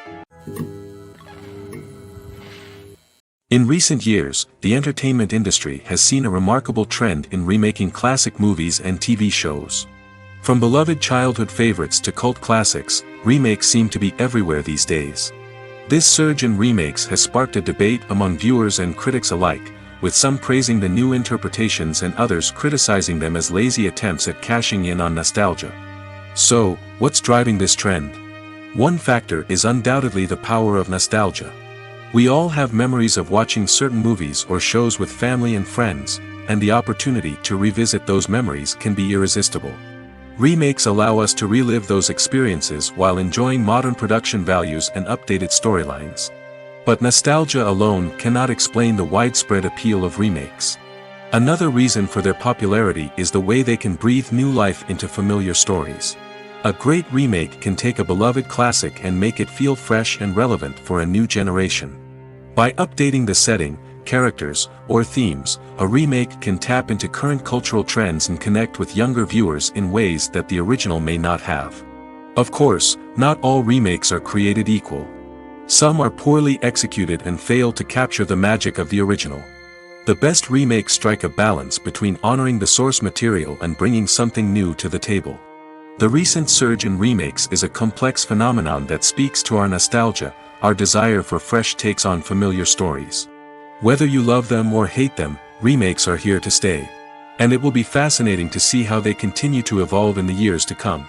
In recent years, the entertainment industry has seen a remarkable trend in remaking classic movies and TV shows. From beloved childhood favorites to cult classics, remakes seem to be everywhere these days. This surge in remakes has sparked a debate among viewers and critics alike, with some praising the new interpretations and others criticizing them as lazy attempts at cashing in on nostalgia. So, what's driving this trend? One factor is undoubtedly the power of nostalgia. We all have memories of watching certain movies or shows with family and friends, and the opportunity to revisit those memories can be irresistible. Remakes allow us to relive those experiences while enjoying modern production values and updated storylines. But nostalgia alone cannot explain the widespread appeal of remakes. Another reason for their popularity is the way they can breathe new life into familiar stories. A great remake can take a beloved classic and make it feel fresh and relevant for a new generation. By updating the setting, characters, or themes, a remake can tap into current cultural trends and connect with younger viewers in ways that the original may not have. Of course, not all remakes are created equal. Some are poorly executed and fail to capture the magic of the original. The best remakes strike a balance between honoring the source material and bringing something new to the table. The recent surge in remakes is a complex phenomenon that speaks to our nostalgia, our desire for fresh takes on familiar stories. Whether you love them or hate them, remakes are here to stay. And it will be fascinating to see how they continue to evolve in the years to come.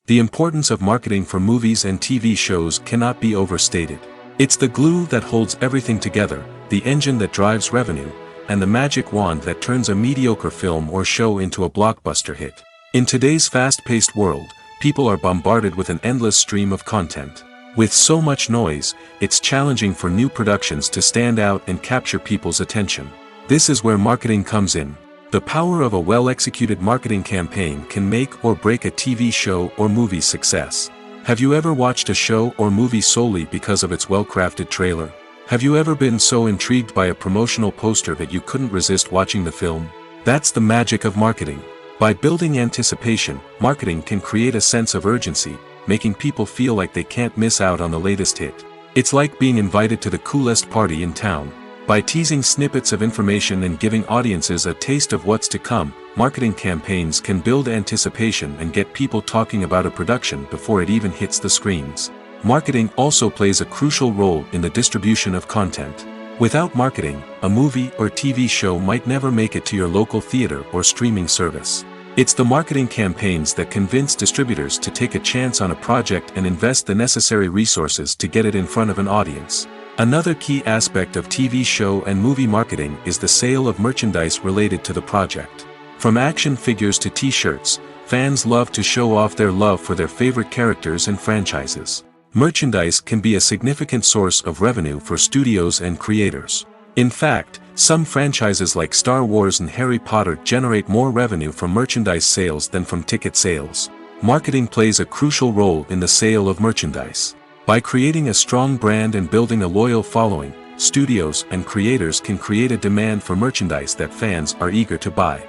The importance of marketing for movies and TV shows cannot be overstated. It's the glue that holds everything together, the engine that drives revenue, and the magic wand that turns a mediocre film or show into a blockbuster hit. In today's fast-paced world, people are bombarded with an endless stream of content. With so much noise, it's challenging for new productions to stand out and capture people's attention. This is where marketing comes in. The power of a well-executed marketing campaign can make or break a TV show or movie's success. Have you ever watched a show or movie solely because of its well-crafted trailer? Have you ever been so intrigued by a promotional poster that you couldn't resist watching the film? That's the magic of marketing. By building anticipation, marketing can create a sense of urgency, making people feel like they can't miss out on the latest hit. It's like being invited to the coolest party in town. By teasing snippets of information and giving audiences a taste of what's to come, marketing campaigns can build anticipation and get people talking about a production before it even hits the screens. Marketing also plays a crucial role in the distribution of content. Without marketing, a movie or TV show might never make it to your local theater or streaming service. It's the marketing campaigns that convince distributors to take a chance on a project and invest the necessary resources to get it in front of an audience. Another key aspect of TV show and movie marketing is the sale of merchandise related to the project. From action figures to t-shirts, fans love to show off their love for their favorite characters and franchises. Merchandise can be a significant source of revenue for studios and creators. In fact, some franchises like Star Wars and Harry Potter generate more revenue from merchandise sales than from ticket sales. Marketing plays a crucial role in the sale of merchandise. By creating a strong brand and building a loyal following, studios and creators can create a demand for merchandise that fans are eager to buy.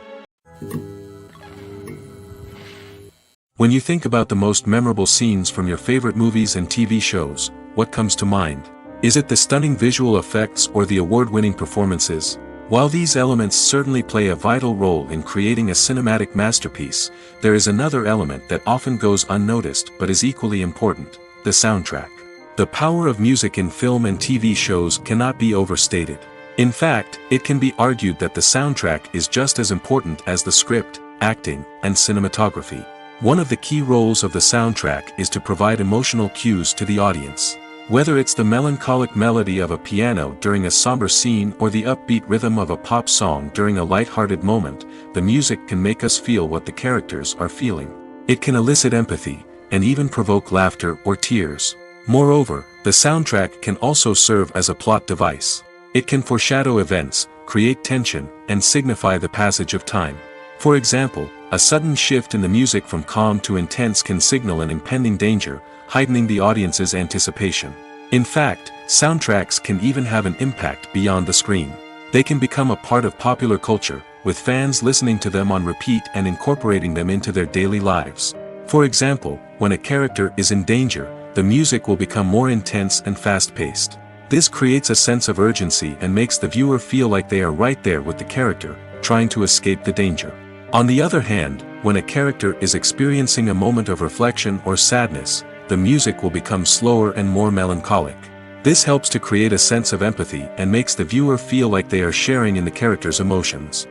When you think about the most memorable scenes from your favorite movies and TV shows, what comes to mind? Is it the stunning visual effects or the award-winning performances? While these elements certainly play a vital role in creating a cinematic masterpiece, there is another element that often goes unnoticed but is equally important: the soundtrack. The power of music in film and TV shows cannot be overstated. In fact, it can be argued that the soundtrack is just as important as the script, acting, and cinematography. One of the key roles of the soundtrack is to provide emotional cues to the audience. Whether it's the melancholic melody of a piano during a somber scene or the upbeat rhythm of a pop song during a light-hearted moment, the music can make us feel what the characters are feeling. It can elicit empathy, and even provoke laughter or tears. Moreover, the soundtrack can also serve as a plot device. It can foreshadow events, create tension, and signify the passage of time. For example, a sudden shift in the music from calm to intense can signal an impending danger, heightening the audience's anticipation. In fact, soundtracks can even have an impact beyond the screen. They can become a part of popular culture, with fans listening to them on repeat and incorporating them into their daily lives. For example, when a character is in danger, the music will become more intense and fast-paced. This creates a sense of urgency and makes the viewer feel like they are right there with the character, trying to escape the danger. On the other hand, when a character is experiencing a moment of reflection or sadness, the music will become slower and more melancholic. This helps to create a sense of empathy and makes the viewer feel like they are sharing in the character's emotions.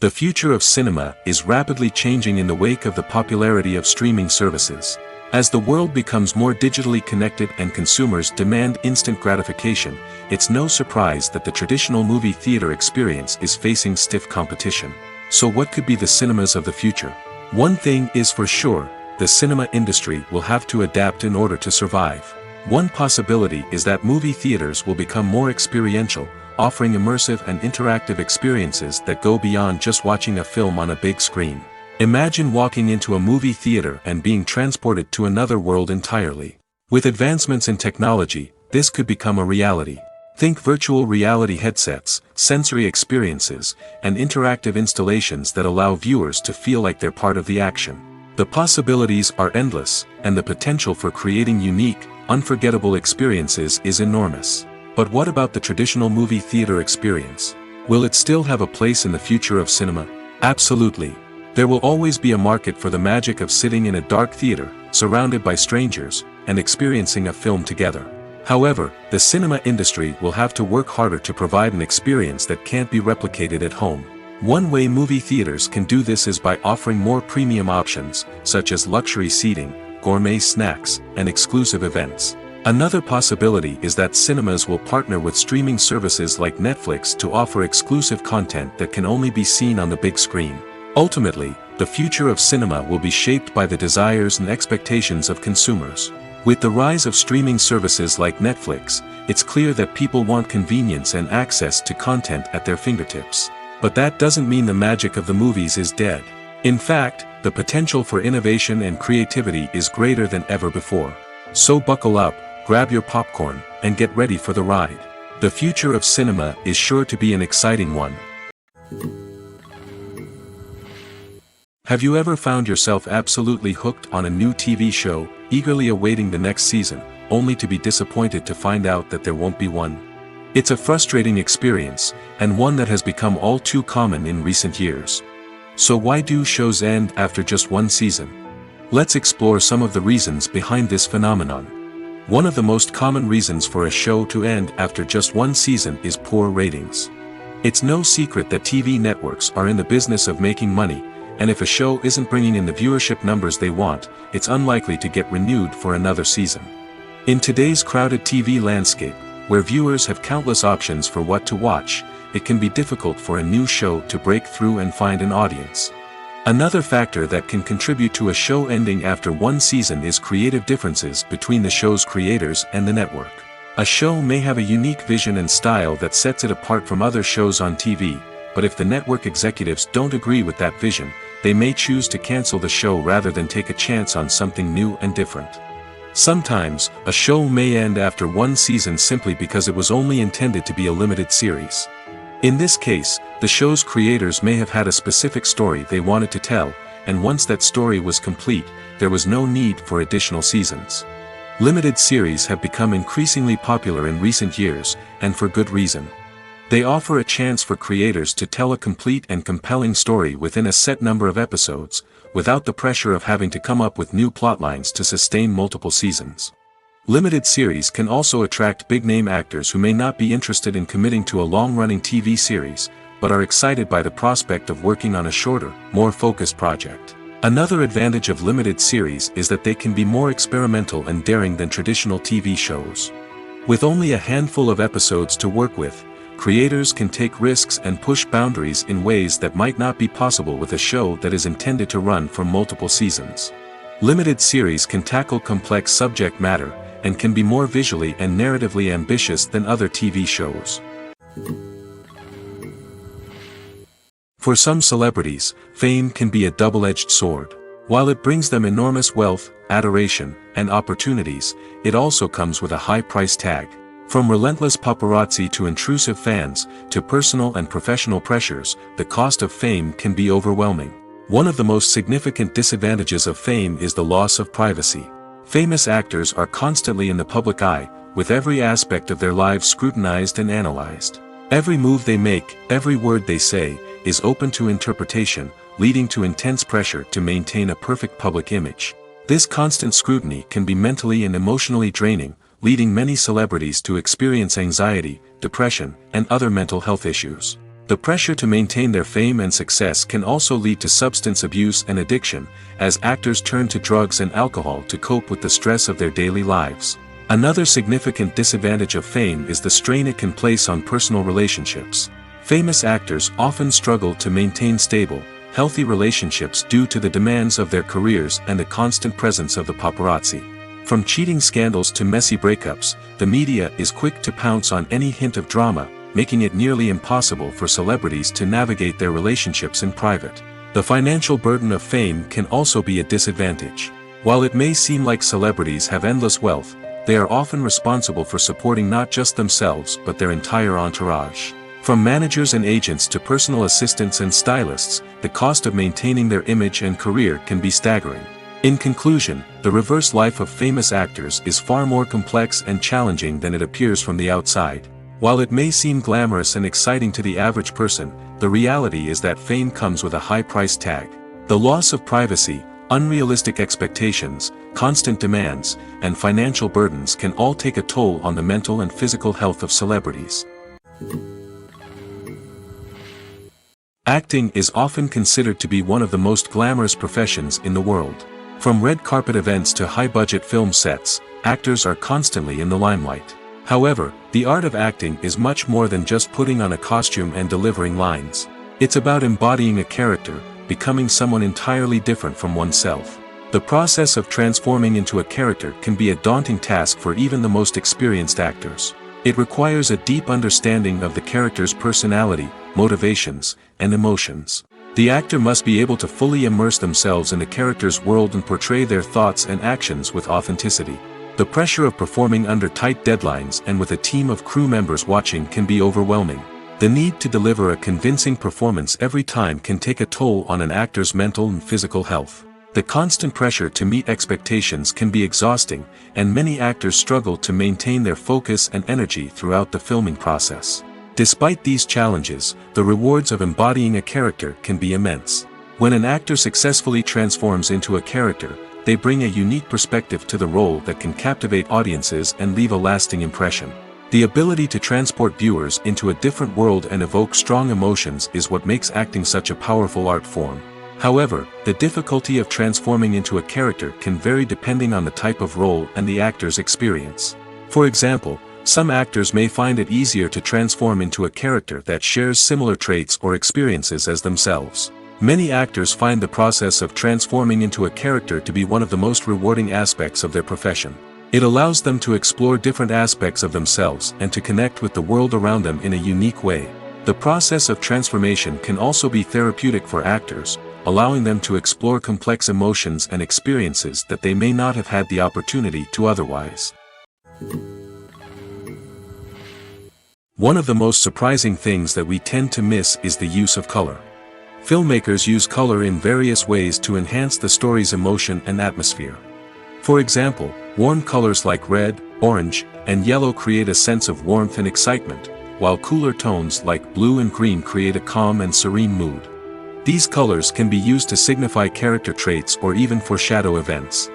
The future of cinema is rapidly changing in the wake of the popularity of streaming services. As the world becomes more digitally connected and consumers demand instant gratification, it's no surprise that the traditional movie theater experience is facing stiff competition. So what could be the cinemas of the future? One thing is for sure, the cinema industry will have to adapt in order to survive. One possibility is that movie theaters will become more experiential, offering immersive and interactive experiences that go beyond just watching a film on a big screen. Imagine walking into a movie theater and being transported to another world entirely. With advancements in technology, this could become a reality. Think virtual reality headsets, sensory experiences, and interactive installations that allow viewers to feel like they're part of the action. The possibilities are endless, and the potential for creating unique, unforgettable experiences is enormous. But what about the traditional movie theater experience? Will it still have a place in the future of cinema? Absolutely. There will always be a market for the magic of sitting in a dark theater, surrounded by strangers, and experiencing a film together. However, the cinema industry will have to work harder to provide an experience that can't be replicated at home. One way movie theaters can do this is by offering more premium options, such as luxury seating, gourmet snacks, and exclusive events. Another possibility is that cinemas will partner with streaming services like Netflix to offer exclusive content that can only be seen on the big screen. Ultimately, the future of cinema will be shaped by the desires and expectations of consumers. With the rise of streaming services like Netflix, it's clear that people want convenience and access to content at their fingertips. But that doesn't mean the magic of the movies is dead. In fact, the potential for innovation and creativity is greater than ever before. So buckle up, grab your popcorn, and get ready for the ride. The future of cinema is sure to be an exciting one. Have you ever found yourself absolutely hooked on a new TV show, eagerly awaiting the next season, only to be disappointed to find out that there won't be one? It's a frustrating experience, and one that has become all too common in recent years. So why do shows end after just one season? Let's explore some of the reasons behind this phenomenon. One of the most common reasons for a show to end after just one season is poor ratings. It's no secret that TV networks are in the business of making money, and if a show isn't bringing in the viewership numbers they want, it's unlikely to get renewed for another season. In today's crowded TV landscape, Where viewers have countless options for what to watch, it can be difficult for a new show to break through and find an audience. Another factor that can contribute to a show ending after one season is creative differences between the show's creators and the network. A show may have a unique vision and style that sets it apart from other shows on TV, but if the network executives don't agree with that vision, they may choose to cancel the show rather than take a chance on something new and different. Sometimes, a show may end after one season simply because it was only intended to be a limited series. In this case, the show's creators may have had a specific story they wanted to tell, and once that story was complete, there was no need for additional seasons. Limited series have become increasingly popular in recent years, and for good reason. They offer a chance for creators to tell a complete and compelling story within a set number of episodes, without the pressure of having to come up with new plotlines to sustain multiple seasons. Limited series can also attract big-name actors who may not be interested in committing to a long-running TV series, but are excited by the prospect of working on a shorter, more focused project. Another advantage of limited series is that they can be more experimental and daring than traditional TV shows. With only a handful of episodes to work with, creators can take risks and push boundaries in ways that might not be possible with a show that is intended to run for multiple seasons. Limited series can tackle complex subject matter, and can be more visually and narratively ambitious than other TV shows. For some celebrities, fame can be a double-edged sword. While it brings them enormous wealth, adoration, and opportunities, it also comes with a high price tag. From relentless paparazzi to intrusive fans, to personal and professional pressures, the cost of fame can be overwhelming. One of the most significant disadvantages of fame is the loss of privacy. Famous actors are constantly in the public eye, with every aspect of their lives scrutinized and analyzed. Every move they make, every word they say, is open to interpretation, leading to intense pressure to maintain a perfect public image. This constant scrutiny can be mentally and emotionally draining, leading many celebrities to experience anxiety, depression, and other mental health issues. The pressure to maintain their fame and success can also lead to substance abuse and addiction, as actors turn to drugs and alcohol to cope with the stress of their daily lives. Another significant disadvantage of fame is the strain it can place on personal relationships. Famous actors often struggle to maintain stable, healthy relationships due to the demands of their careers and the constant presence of the paparazzi. From cheating scandals to messy breakups, the media is quick to pounce on any hint of drama, making it nearly impossible for celebrities to navigate their relationships in private. The financial burden of fame can also be a disadvantage. While it may seem like celebrities have endless wealth, they are often responsible for supporting not just themselves but their entire entourage. From managers and agents to personal assistants and stylists, the cost of maintaining their image and career can be staggering. In conclusion, the reverse life of famous actors is far more complex and challenging than it appears from the outside. While it may seem glamorous and exciting to the average person, the reality is that fame comes with a high price tag. The loss of privacy, unrealistic expectations, constant demands, and financial burdens can all take a toll on the mental and physical health of celebrities. Acting is often considered to be one of the most glamorous professions in the world. From red carpet events to high-budget film sets, actors are constantly in the limelight. However, the art of acting is much more than just putting on a costume and delivering lines. It's about embodying a character, becoming someone entirely different from oneself. The process of transforming into a character can be a daunting task for even the most experienced actors. It requires a deep understanding of the character's personality, motivations, and emotions. The actor must be able to fully immerse themselves in the character's world and portray their thoughts and actions with authenticity. The pressure of performing under tight deadlines and with a team of crew members watching can be overwhelming. The need to deliver a convincing performance every time can take a toll on an actor's mental and physical health. The constant pressure to meet expectations can be exhausting, and many actors struggle to maintain their focus and energy throughout the filming process. Despite these challenges, the rewards of embodying a character can be immense. When an actor successfully transforms into a character, they bring a unique perspective to the role that can captivate audiences and leave a lasting impression. The ability to transport viewers into a different world and evoke strong emotions is what makes acting such a powerful art form. However, the difficulty of transforming into a character can vary depending on the type of role and the actor's experience. For example, Some actors may find it easier to transform into a character that shares similar traits or experiences as themselves. Many actors find the process of transforming into a character to be one of the most rewarding aspects of their profession. It allows them to explore different aspects of themselves and to connect with the world around them in a unique way. The process of transformation can also be therapeutic for actors, allowing them to explore complex emotions and experiences that they may not have had the opportunity to otherwise. One of the most surprising things that we tend to miss is the use of color. Filmmakers use color in various ways to enhance the story's emotion and atmosphere. For example, warm colors like red, orange, and yellow create a sense of warmth and excitement, while cooler tones like blue and green create a calm and serene mood. These colors can be used to signify character traits or even foreshadow events.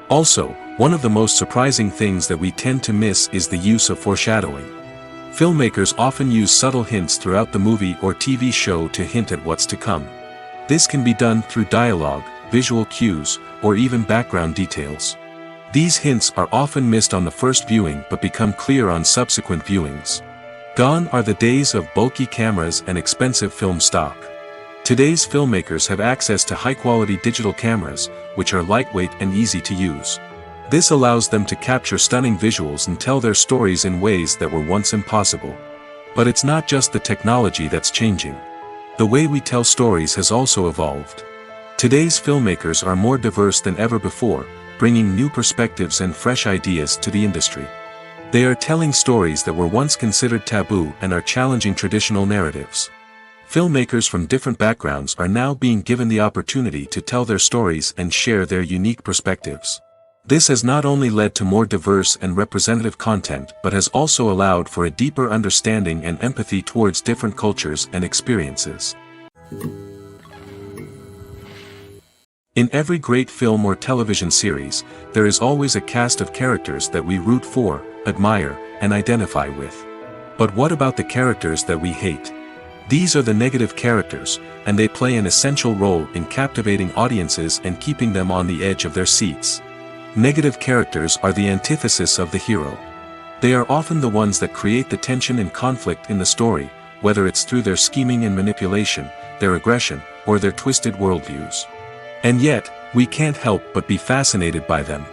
Also, one of the most surprising things that we tend to miss is the use of foreshadowing. Filmmakers often use subtle hints throughout the movie or TV show to hint at what's to come. This can be done through dialogue, visual cues, or even background details. These hints are often missed on the first viewing but become clear on subsequent viewings. Gone are the days of bulky cameras and expensive film stock. Today's filmmakers have access to high-quality digital cameras, which are lightweight and easy to use. This allows them to capture stunning visuals and tell their stories in ways that were once impossible. But it's not just the technology that's changing. The way we tell stories has also evolved. Today's filmmakers are more diverse than ever before, bringing new perspectives and fresh ideas to the industry. They are telling stories that were once considered taboo and are challenging traditional narratives. Filmmakers from different backgrounds are now being given the opportunity to tell their stories and share their unique perspectives. This has not only led to more diverse and representative content but has also allowed for a deeper understanding and empathy towards different cultures and experiences. In every great film or television series, there is always a cast of characters that we root for, admire, and identify with. But what about the characters that we hate? These are the negative characters, and they play an essential role in captivating audiences and keeping them on the edge of their seats. Negative characters are the antithesis of the hero. They are often the ones that create the tension and conflict in the story, whether it's through their scheming and manipulation, their aggression, or their twisted worldviews. And yet, we can't help but be fascinated by them.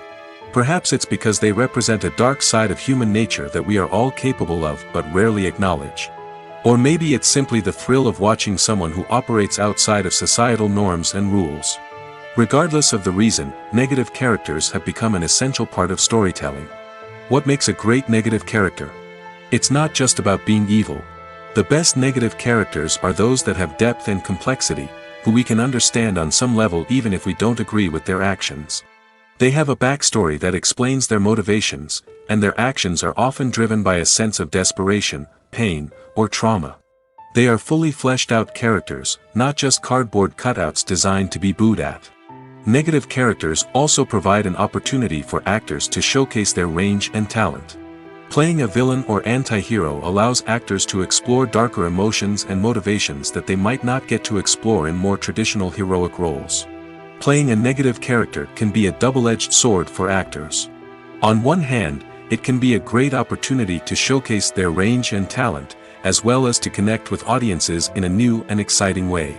Perhaps it's because they represent a dark side of human nature that we are all capable of but rarely acknowledge. Or maybe it's simply the thrill of watching someone who operates outside of societal norms and rules. Regardless of the reason, negative characters have become an essential part of storytelling. What makes a great negative character? It's not just about being evil. The best negative characters are those that have depth and complexity, who we can understand on some level even if we don't agree with their actions. They have a backstory that explains their motivations, and their actions are often driven by a sense of desperation, pain, or trauma. They are fully fleshed out characters, not just cardboard cutouts designed to be booed at. Negative characters also provide an opportunity for actors to showcase their range and talent. Playing a villain or anti-hero allows actors to explore darker emotions and motivations that they might not get to explore in more traditional heroic roles. Playing a negative character can be a double-edged sword for actors. On one hand, it can be a great opportunity to showcase their range and talent, as well as to connect with audiences in a new and exciting way.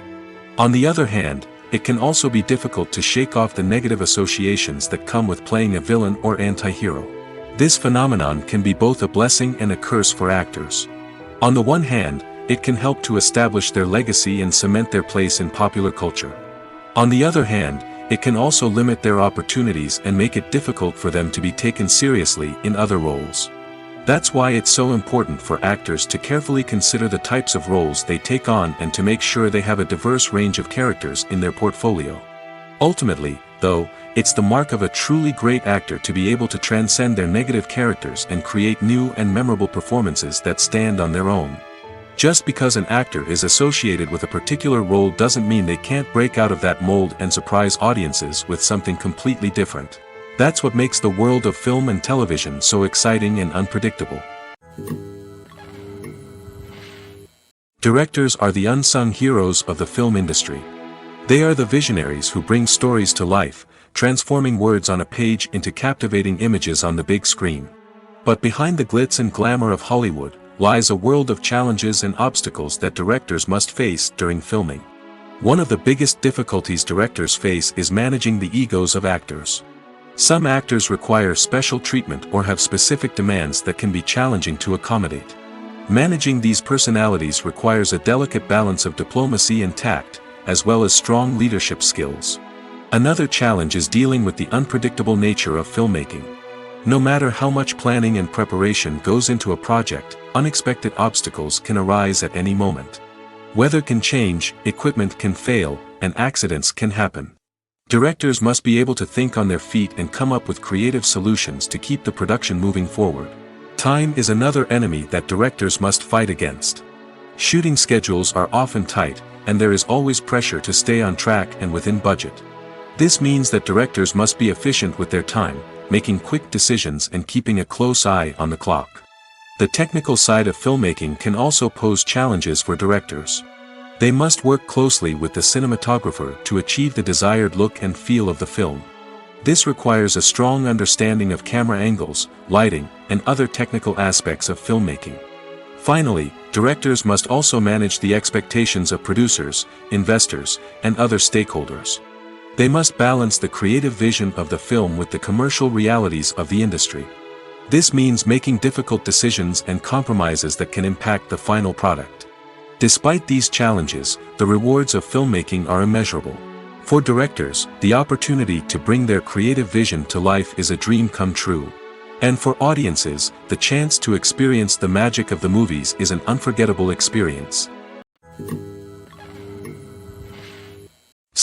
On the other hand, it can also be difficult to shake off the negative associations that come with playing a villain or anti-hero. This phenomenon can be both a blessing and a curse for actors. On the one hand, it can help to establish their legacy and cement their place in popular culture. On the other hand, it can also limit their opportunities and make it difficult for them to be taken seriously in other roles. That's why it's so important for actors to carefully consider the types of roles they take on and to make sure they have a diverse range of characters in their portfolio. Ultimately, though, it's the mark of a truly great actor to be able to transcend their negative characters and create new and memorable performances that stand on their own. Just because an actor is associated with a particular role doesn't mean they can't break out of that mold and surprise audiences with something completely different. That's what makes the world of film and television so exciting and unpredictable. Directors are the unsung heroes of the film industry. They are the visionaries who bring stories to life, transforming words on a page into captivating images on the big screen. But behind the glitz and glamour of Hollywood, lies a world of challenges and obstacles that directors must face during filming. One of the biggest difficulties directors face is managing the egos of actors. Some actors require special treatment or have specific demands that can be challenging to accommodate. Managing these personalities requires a delicate balance of diplomacy and tact, as well as strong leadership skills. Another challenge is dealing with the unpredictable nature of filmmaking. No matter how much planning and preparation goes into a project, unexpected obstacles can arise at any moment. Weather can change, equipment can fail, and accidents can happen. Directors must be able to think on their feet and come up with creative solutions to keep the production moving forward. Time is another enemy that directors must fight against. Shooting schedules are often tight, and there is always pressure to stay on track and within budget. This means that directors must be efficient with their time, making quick decisions and keeping a close eye on the clock. The technical side of filmmaking can also pose challenges for directors. They must work closely with the cinematographer to achieve the desired look and feel of the film. This requires a strong understanding of camera angles, lighting, and other technical aspects of filmmaking. Finally, directors must also manage the expectations of producers, investors, and other stakeholders. They must balance the creative vision of the film with the commercial realities of the industry. This means making difficult decisions and compromises that can impact the final product. Despite these challenges, the rewards of filmmaking are immeasurable. For directors, the opportunity to bring their creative vision to life is a dream come true. And for audiences, the chance to experience the magic of the movies is an unforgettable experience.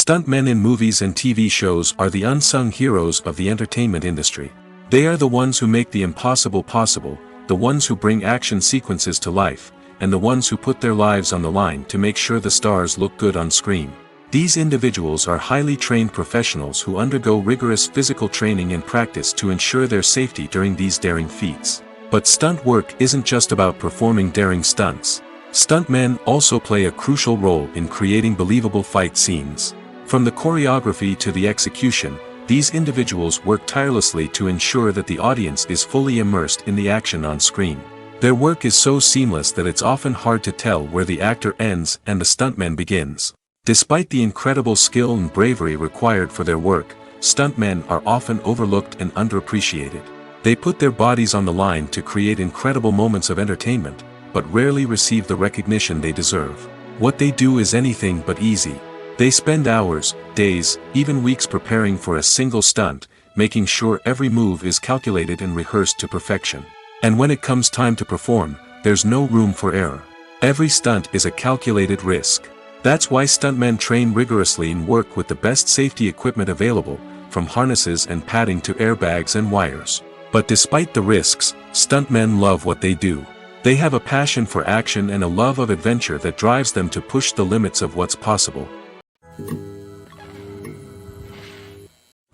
Stuntmen in movies and TV shows are the unsung heroes of the entertainment industry. They are the ones who make the impossible possible, the ones who bring action sequences to life, and the ones who put their lives on the line to make sure the stars look good on screen. These individuals are highly trained professionals who undergo rigorous physical training and practice to ensure their safety during these daring feats. But stunt work isn't just about performing daring stunts. Stuntmen also play a crucial role in creating believable fight scenes. From the choreography to the execution, these individuals work tirelessly to ensure that the audience is fully immersed in the action on screen. Their work is so seamless that it's often hard to tell where the actor ends and the stuntman begins. Despite the incredible skill and bravery required for their work, stuntmen are often overlooked and underappreciated. They put their bodies on the line to create incredible moments of entertainment, but rarely receive the recognition they deserve. What they do is anything but easy. They spend hours, days, even weeks preparing for a single stunt, making sure every move is calculated and rehearsed to perfection. And when it comes time to perform, there's no room for error. Every stunt is a calculated risk. That's why stuntmen train rigorously and work with the best safety equipment available, from harnesses and padding to airbags and wires. But despite the risks, stuntmen love what they do. They have a passion for action and a love of adventure that drives them to push the limits of what's possible.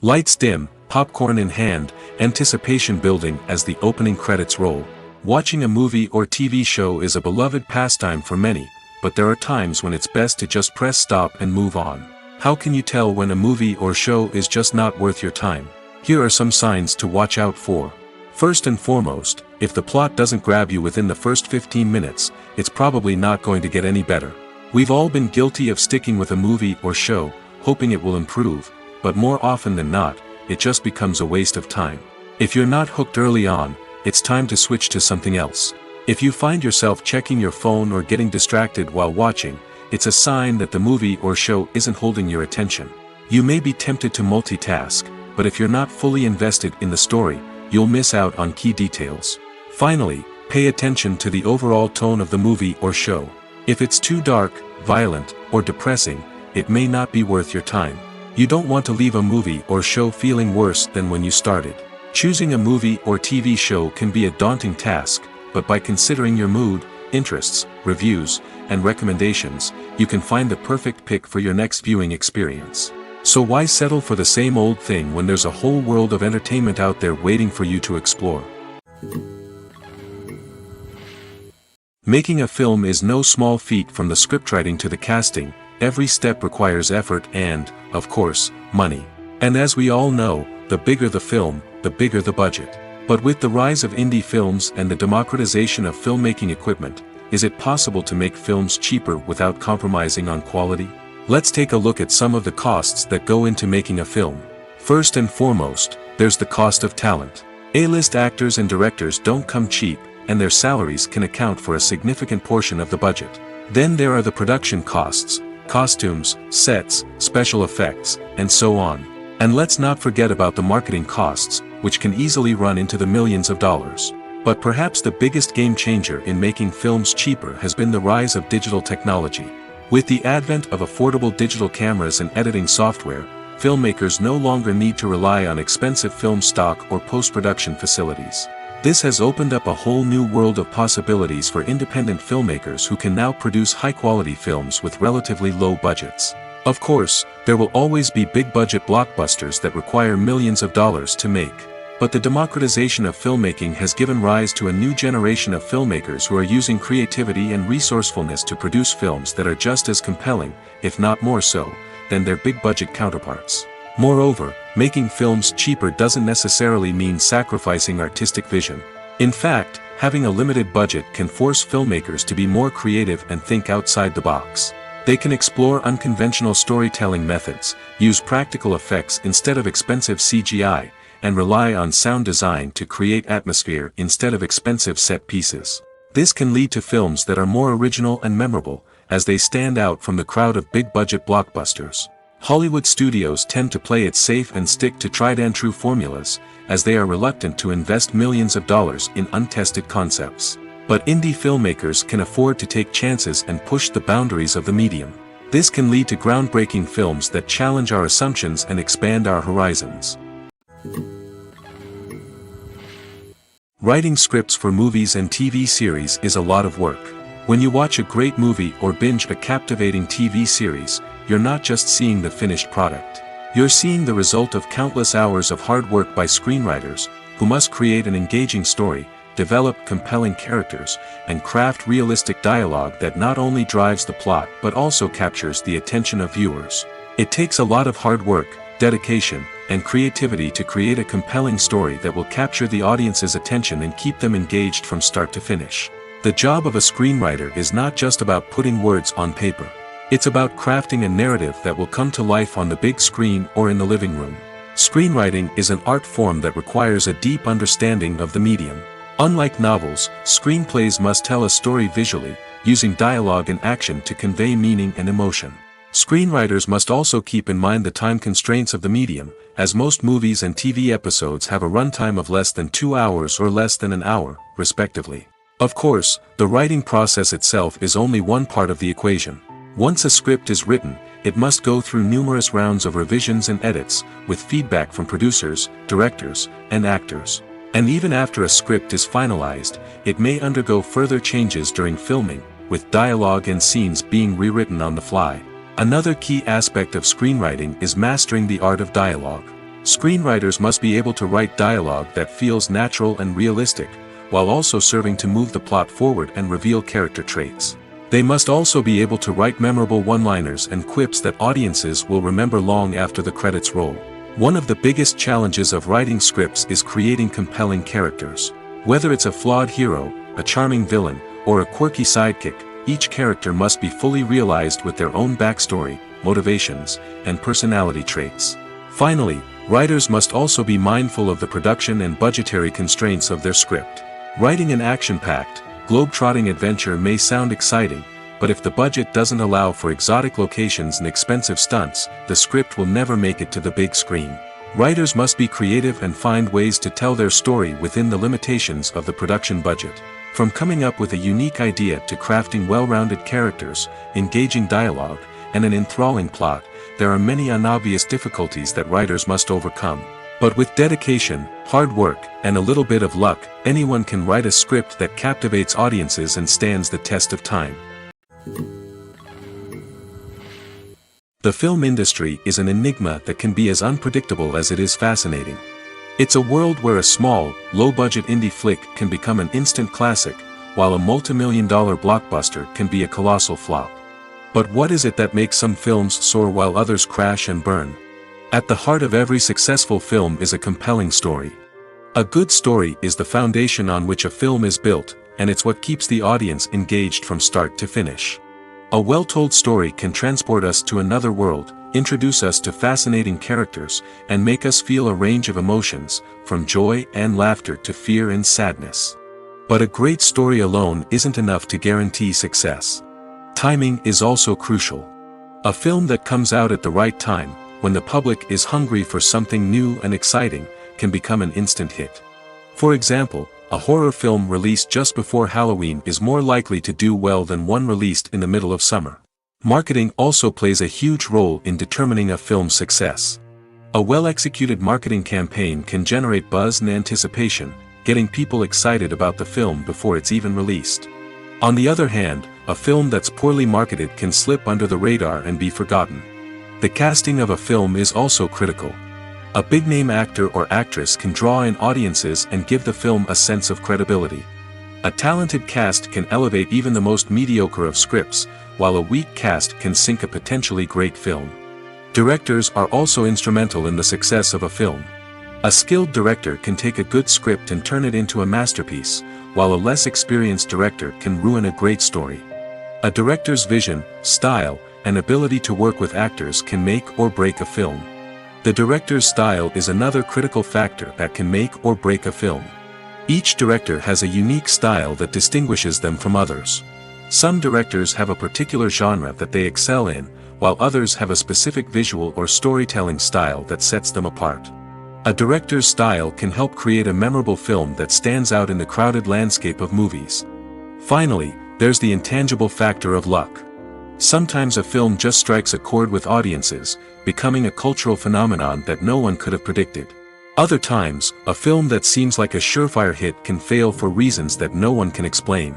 Lights dim, popcorn in hand, anticipation building as the opening credits roll. Watching a movie or TV show is a beloved pastime for many, but there are times when it's best to just press stop and move on. How can you tell when a movie or show is just not worth your time? Here are some signs to watch out for. First and foremost, if the plot doesn't grab you within the first 15 minutes, it's probably not going to get any better. We've all been guilty of sticking with a movie or show, hoping it will improve, but more often than not, it just becomes a waste of time. If you're not hooked early on, it's time to switch to something else. If you find yourself checking your phone or getting distracted while watching, it's a sign that the movie or show isn't holding your attention. You may be tempted to multitask, but if you're not fully invested in the story, you'll miss out on key details. Finally, pay attention to the overall tone of the movie or show. If it's too dark, violent, or depressing, it may not be worth your time. You don't want to leave a movie or show feeling worse than when you started. Choosing a movie or TV show can be a daunting task, but by considering your mood, interests, reviews, and recommendations, you can find the perfect pick for your next viewing experience. So why settle for the same old thing when there's a whole world of entertainment out there waiting for you to explore? Making a film is no small feat. From the scriptwriting to the casting, every step requires effort and, of course, money. And as we all know, the bigger the film, the bigger the budget. But with the rise of indie films and the democratization of filmmaking equipment, is it possible to make films cheaper without compromising on quality? Let's take a look at some of the costs that go into making a film. First and foremost, there's the cost of talent. A-list actors and directors don't come cheap, and their salaries can account for a significant portion of the budget. Then there are the production costs, costumes, sets, special effects, and so on. And let's not forget about the marketing costs, which can easily run into the millions of dollars. But perhaps the biggest game changer in making films cheaper has been the rise of digital technology. With the advent of affordable digital cameras and editing software, filmmakers no longer need to rely on expensive film stock or post-production facilities. This has opened up a whole new world of possibilities for independent filmmakers who can now produce high-quality films with relatively low budgets. Of course, there will always be big-budget blockbusters that require millions of dollars to make. But the democratization of filmmaking has given rise to a new generation of filmmakers who are using creativity and resourcefulness to produce films that are just as compelling, if not more so, than their big-budget counterparts. Moreover, making films cheaper doesn't necessarily mean sacrificing artistic vision. In fact, having a limited budget can force filmmakers to be more creative and think outside the box. They can explore unconventional storytelling methods, use practical effects instead of expensive CGI, and rely on sound design to create atmosphere instead of expensive set pieces. This can lead to films that are more original and memorable, as they stand out from the crowd of big-budget blockbusters. Hollywood studios tend to play it safe and stick to tried-and-true formulas, as they are reluctant to invest millions of dollars in untested concepts. But indie filmmakers can afford to take chances and push the boundaries of the medium. This can lead to groundbreaking films that challenge our assumptions and expand our horizons. Writing scripts for movies and TV series is a lot of work. When you watch a great movie or binge a captivating TV series, you're not just seeing the finished product. You're seeing the result of countless hours of hard work by screenwriters, who must create an engaging story, develop compelling characters, and craft realistic dialogue that not only drives the plot but also captures the attention of viewers. It takes a lot of hard work, dedication, and creativity to create a compelling story that will capture the audience's attention and keep them engaged from start to finish. The job of a screenwriter is not just about putting words on paper. It's about crafting a narrative that will come to life on the big screen or in the living room. Screenwriting is an art form that requires a deep understanding of the medium. Unlike novels, screenplays must tell a story visually, using dialogue and action to convey meaning and emotion. Screenwriters must also keep in mind the time constraints of the medium, as most movies and TV episodes have a runtime of less than 2 hours or less than an hour, respectively. Of course, the writing process itself is only one part of the equation. Once a script is written, it must go through numerous rounds of revisions and edits, with feedback from producers, directors, and actors. And even after a script is finalized, it may undergo further changes during filming, with dialogue and scenes being rewritten on the fly. Another key aspect of screenwriting is mastering the art of dialogue. Screenwriters must be able to write dialogue that feels natural and realistic, while also serving to move the plot forward and reveal character traits. They must also be able to write memorable one-liners and quips that audiences will remember long after the credits roll. One of the biggest challenges of writing scripts is creating compelling characters. Whether it's a flawed hero, a charming villain, or a quirky sidekick, each character must be fully realized with their own backstory, motivations, and personality traits. Finally, writers must also be mindful of the production and budgetary constraints of their script. Writing an action-packed, globe-trotting adventure may sound exciting, but if the budget doesn't allow for exotic locations and expensive stunts, the script will never make it to the big screen. Writers must be creative and find ways to tell their story within the limitations of the production budget. From coming up with a unique idea to crafting well-rounded characters, engaging dialogue, and an enthralling plot, there are many unobvious difficulties that writers must overcome. But with dedication, hard work, and a little bit of luck, anyone can write a script that captivates audiences and stands the test of time. The film industry is an enigma that can be as unpredictable as it is fascinating. It's a world where a small, low-budget indie flick can become an instant classic, while a multi-million-dollar blockbuster can be a colossal flop. But what is it that makes some films soar while others crash and burn? At the heart of every successful film is a compelling story. A good story is the foundation on which a film is built, and it's what keeps the audience engaged from start to finish. A well-told story can transport us to another world, introduce us to fascinating characters, and make us feel a range of emotions, from joy and laughter to fear and sadness. But a great story alone isn't enough to guarantee success. Timing is also crucial. A film that comes out at the right time, when the public is hungry for something new and exciting, can become an instant hit. For example, a horror film released just before Halloween is more likely to do well than one released in the middle of summer. Marketing also plays a huge role in determining a film's success. A well-executed marketing campaign can generate buzz and anticipation, getting people excited about the film before it's even released. On the other hand, a film that's poorly marketed can slip under the radar and be forgotten. The casting of a film is also critical. A big-name actor or actress can draw in audiences and give the film a sense of credibility. A talented cast can elevate even the most mediocre of scripts, while a weak cast can sink a potentially great film. Directors are also instrumental in the success of a film. A skilled director can take a good script and turn it into a masterpiece, while a less experienced director can ruin a great story. A director's vision, style, and ability to work with actors can make or break a film. The director's style is another critical factor that can make or break a film. Each director has a unique style that distinguishes them from others. Some directors have a particular genre that they excel in, while others have a specific visual or storytelling style that sets them apart. A director's style can help create a memorable film that stands out in the crowded landscape of movies. Finally, there's the intangible factor of luck. Sometimes a film just strikes a chord with audiences, becoming a cultural phenomenon that no one could have predicted. Other times, a film that seems like a surefire hit can fail for reasons that no one can explain.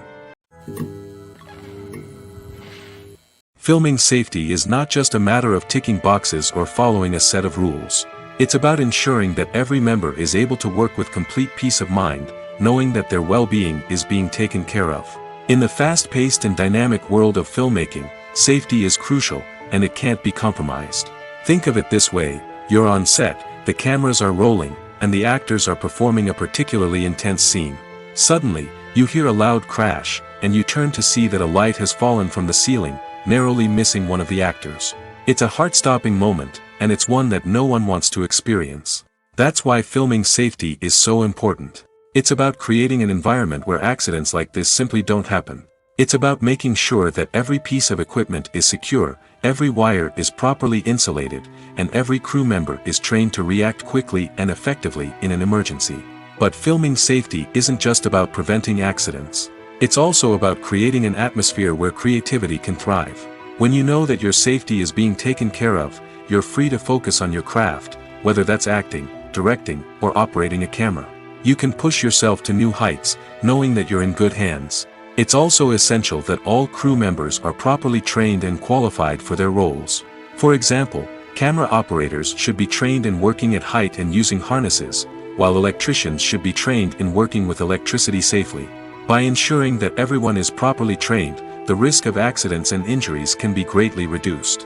Filming safety is not just a matter of ticking boxes or following a set of rules. It's about ensuring that every member is able to work with complete peace of mind, knowing that their well-being is being taken care of. In the fast-paced and dynamic world of filmmaking, safety is crucial, and it can't be compromised. Think of it this way: you're on set, the cameras are rolling, and the actors are performing a particularly intense scene. Suddenly, you hear a loud crash, and you turn to see that a light has fallen from the ceiling, narrowly missing one of the actors. It's a heart-stopping moment, and it's one that no one wants to experience. That's why filming safety is so important. It's about creating an environment where accidents like this simply don't happen. It's about making sure that every piece of equipment is secure, every wire is properly insulated, and every crew member is trained to react quickly and effectively in an emergency. But filming safety isn't just about preventing accidents. It's also about creating an atmosphere where creativity can thrive. When you know that your safety is being taken care of, you're free to focus on your craft, whether that's acting, directing, or operating a camera. You can push yourself to new heights, knowing that you're in good hands. It's also essential that all crew members are properly trained and qualified for their roles. For example, camera operators should be trained in working at height and using harnesses, while electricians should be trained in working with electricity safely. By ensuring that everyone is properly trained, the risk of accidents and injuries can be greatly reduced.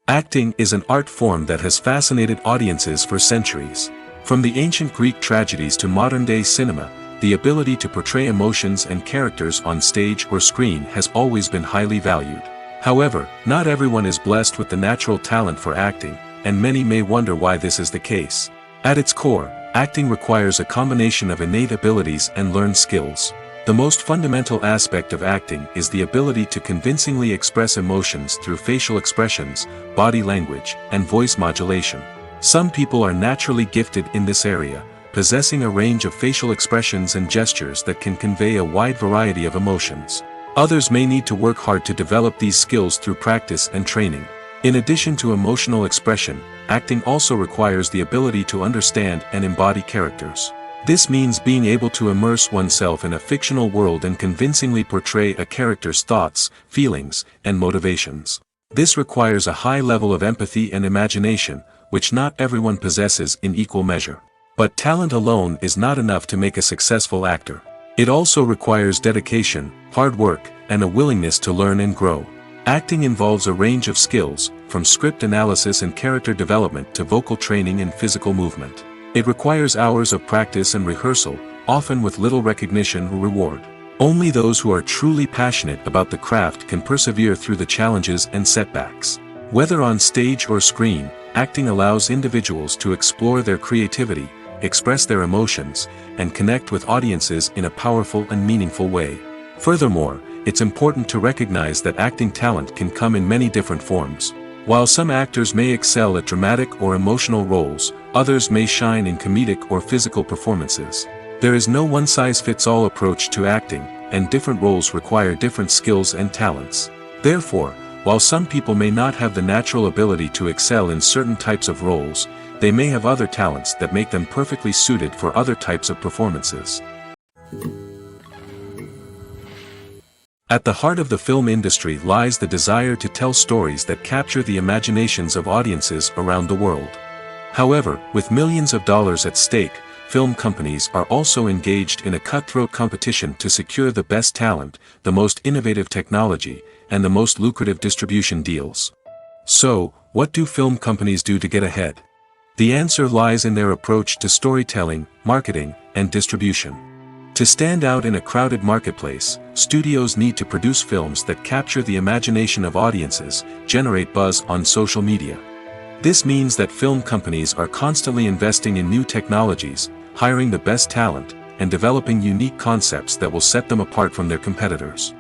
Acting is an art form that has fascinated audiences for centuries. From the ancient Greek tragedies to modern-day cinema, the ability to portray emotions and characters on stage or screen has always been highly valued. However, not everyone is blessed with the natural talent for acting, and many may wonder why this is the case. At its core, acting requires a combination of innate abilities and learned skills. The most fundamental aspect of acting is the ability to convincingly express emotions through facial expressions, body language, and voice modulation. Some people are naturally gifted in this area, possessing a range of facial expressions and gestures that can convey a wide variety of emotions. Others may need to work hard to develop these skills through practice and training. In addition to emotional expression, acting also requires the ability to understand and embody characters. This means being able to immerse oneself in a fictional world and convincingly portray a character's thoughts, feelings, and motivations. This requires a high level of empathy and imagination, which not everyone possesses in equal measure. But talent alone is not enough to make a successful actor. It also requires dedication, hard work, and a willingness to learn and grow. Acting involves a range of skills, from script analysis and character development to vocal training and physical movement. It requires hours of practice and rehearsal, often with little recognition or reward. Only those who are truly passionate about the craft can persevere through the challenges and setbacks. Whether on stage or screen, acting allows individuals to explore their creativity, express their emotions, and connect with audiences in a powerful and meaningful way. Furthermore, it's important to recognize that acting talent can come in many different forms. While some actors may excel at dramatic or emotional roles, others may shine in comedic or physical performances. There is no one-size-fits-all approach to acting, and different roles require different skills and talents. Therefore, while some people may not have the natural ability to excel in certain types of roles, they may have other talents that make them perfectly suited for other types of performances. At the heart of the film industry lies the desire to tell stories that capture the imaginations of audiences around the world. However, with millions of dollars at stake, film companies are also engaged in a cutthroat competition to secure the best talent, the most innovative technology, and the most lucrative distribution deals. So, what do film companies do to get ahead? The answer lies in their approach to storytelling, marketing, and distribution. To stand out in a crowded marketplace, studios need to produce films that capture the imagination of audiences, generate buzz on social media. This means that film companies are constantly investing in new technologies, hiring the best talent, and developing unique concepts that will set them apart from their competitors.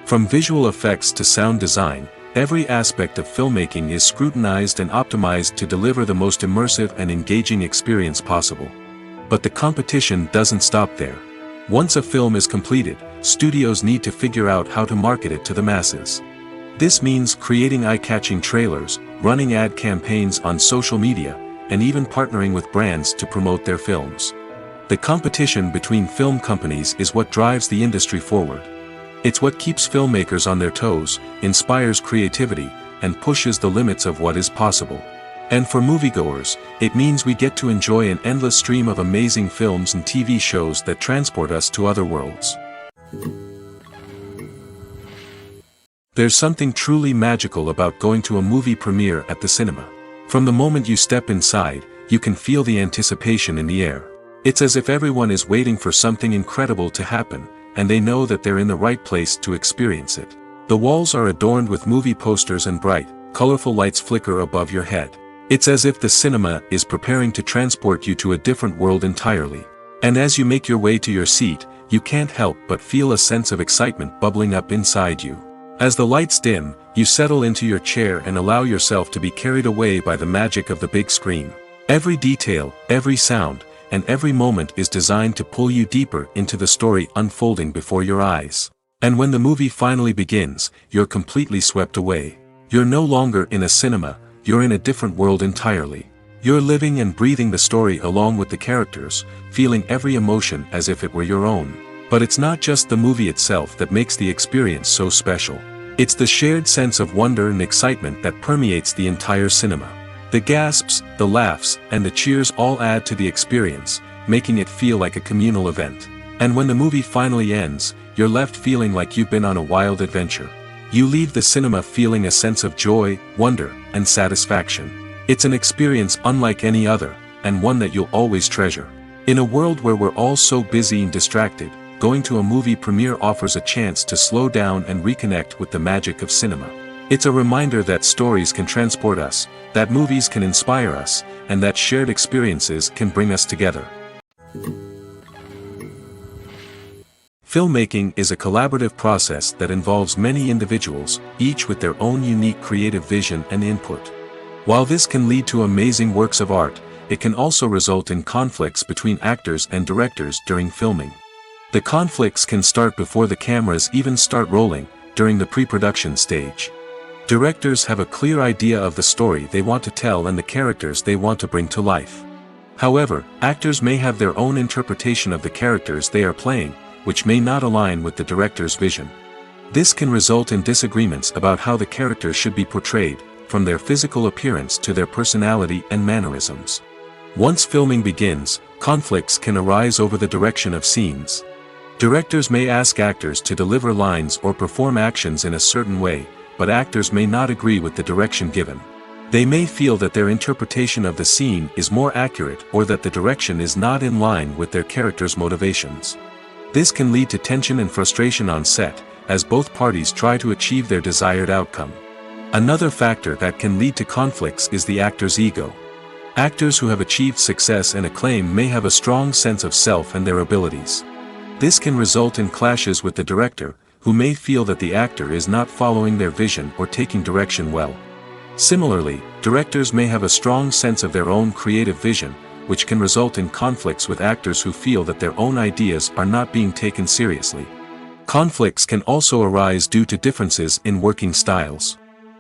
From visual effects to sound design, every aspect of filmmaking is scrutinized and optimized to deliver the most immersive and engaging experience possible. But the competition doesn't stop there. Once a film is completed, studios need to figure out how to market it to the masses. This means creating eye-catching trailers, running ad campaigns on social media, and even partnering with brands to promote their films. The competition between film companies is what drives the industry forward. It's what keeps filmmakers on their toes, inspires creativity, and pushes the limits of what is possible. And for moviegoers, it means we get to enjoy an endless stream of amazing films and TV shows that transport us to other worlds. There's something truly magical about going to a movie premiere at the cinema. From the moment you step inside, you can feel the anticipation in the air. It's as if everyone is waiting for something incredible to happen, and they know that they're in the right place to experience it. The walls are adorned with movie posters and bright, colorful lights flicker above your head. It's as if the cinema is preparing to transport you to a different world entirely. And as you make your way to your seat, you can't help but feel a sense of excitement bubbling up inside you. As the lights dim, you settle into your chair and allow yourself to be carried away by the magic of the big screen. Every detail, every sound, and every moment is designed to pull you deeper into the story unfolding before your eyes. And when the movie finally begins, you're completely swept away. You're no longer in a cinema, you're in a different world entirely. You're living and breathing the story along with the characters, feeling every emotion as if it were your own. But it's not just the movie itself that makes the experience so special. It's the shared sense of wonder and excitement that permeates the entire cinema. The gasps, the laughs, and the cheers all add to the experience, making it feel like a communal event. And when the movie finally ends, you're left feeling like you've been on a wild adventure. You leave the cinema feeling a sense of joy, wonder, and satisfaction. It's an experience unlike any other, and one that you'll always treasure. In a world where we're all so busy and distracted, going to a movie premiere offers a chance to slow down and reconnect with the magic of cinema. It's a reminder that stories can transport us, that movies can inspire us, and that shared experiences can bring us together. Filmmaking is a collaborative process that involves many individuals, each with their own unique creative vision and input. While this can lead to amazing works of art, it can also result in conflicts between actors and directors during filming. The conflicts can start before the cameras even start rolling, during the pre-production stage. Directors have a clear idea of the story they want to tell and the characters they want to bring to life. However, actors may have their own interpretation of the characters they are playing, which may not align with the director's vision. This can result in disagreements about how the characters should be portrayed, from their physical appearance to their personality and mannerisms. Once filming begins, conflicts can arise over the direction of scenes. Directors may ask actors to deliver lines or perform actions in a certain way, but actors may not agree with the direction given. They may feel that their interpretation of the scene is more accurate or that the direction is not in line with their character's motivations. This can lead to tension and frustration on set, as both parties try to achieve their desired outcome. Another factor that can lead to conflicts is the actor's ego. Actors who have achieved success and acclaim may have a strong sense of self and their abilities. This can result in clashes with the director, who may feel that the actor is not following their vision or taking direction well. Similarly, directors may have a strong sense of their own creative vision, which can result in conflicts with actors who feel that their own ideas are not being taken seriously. Conflicts can also arise due to differences in working styles.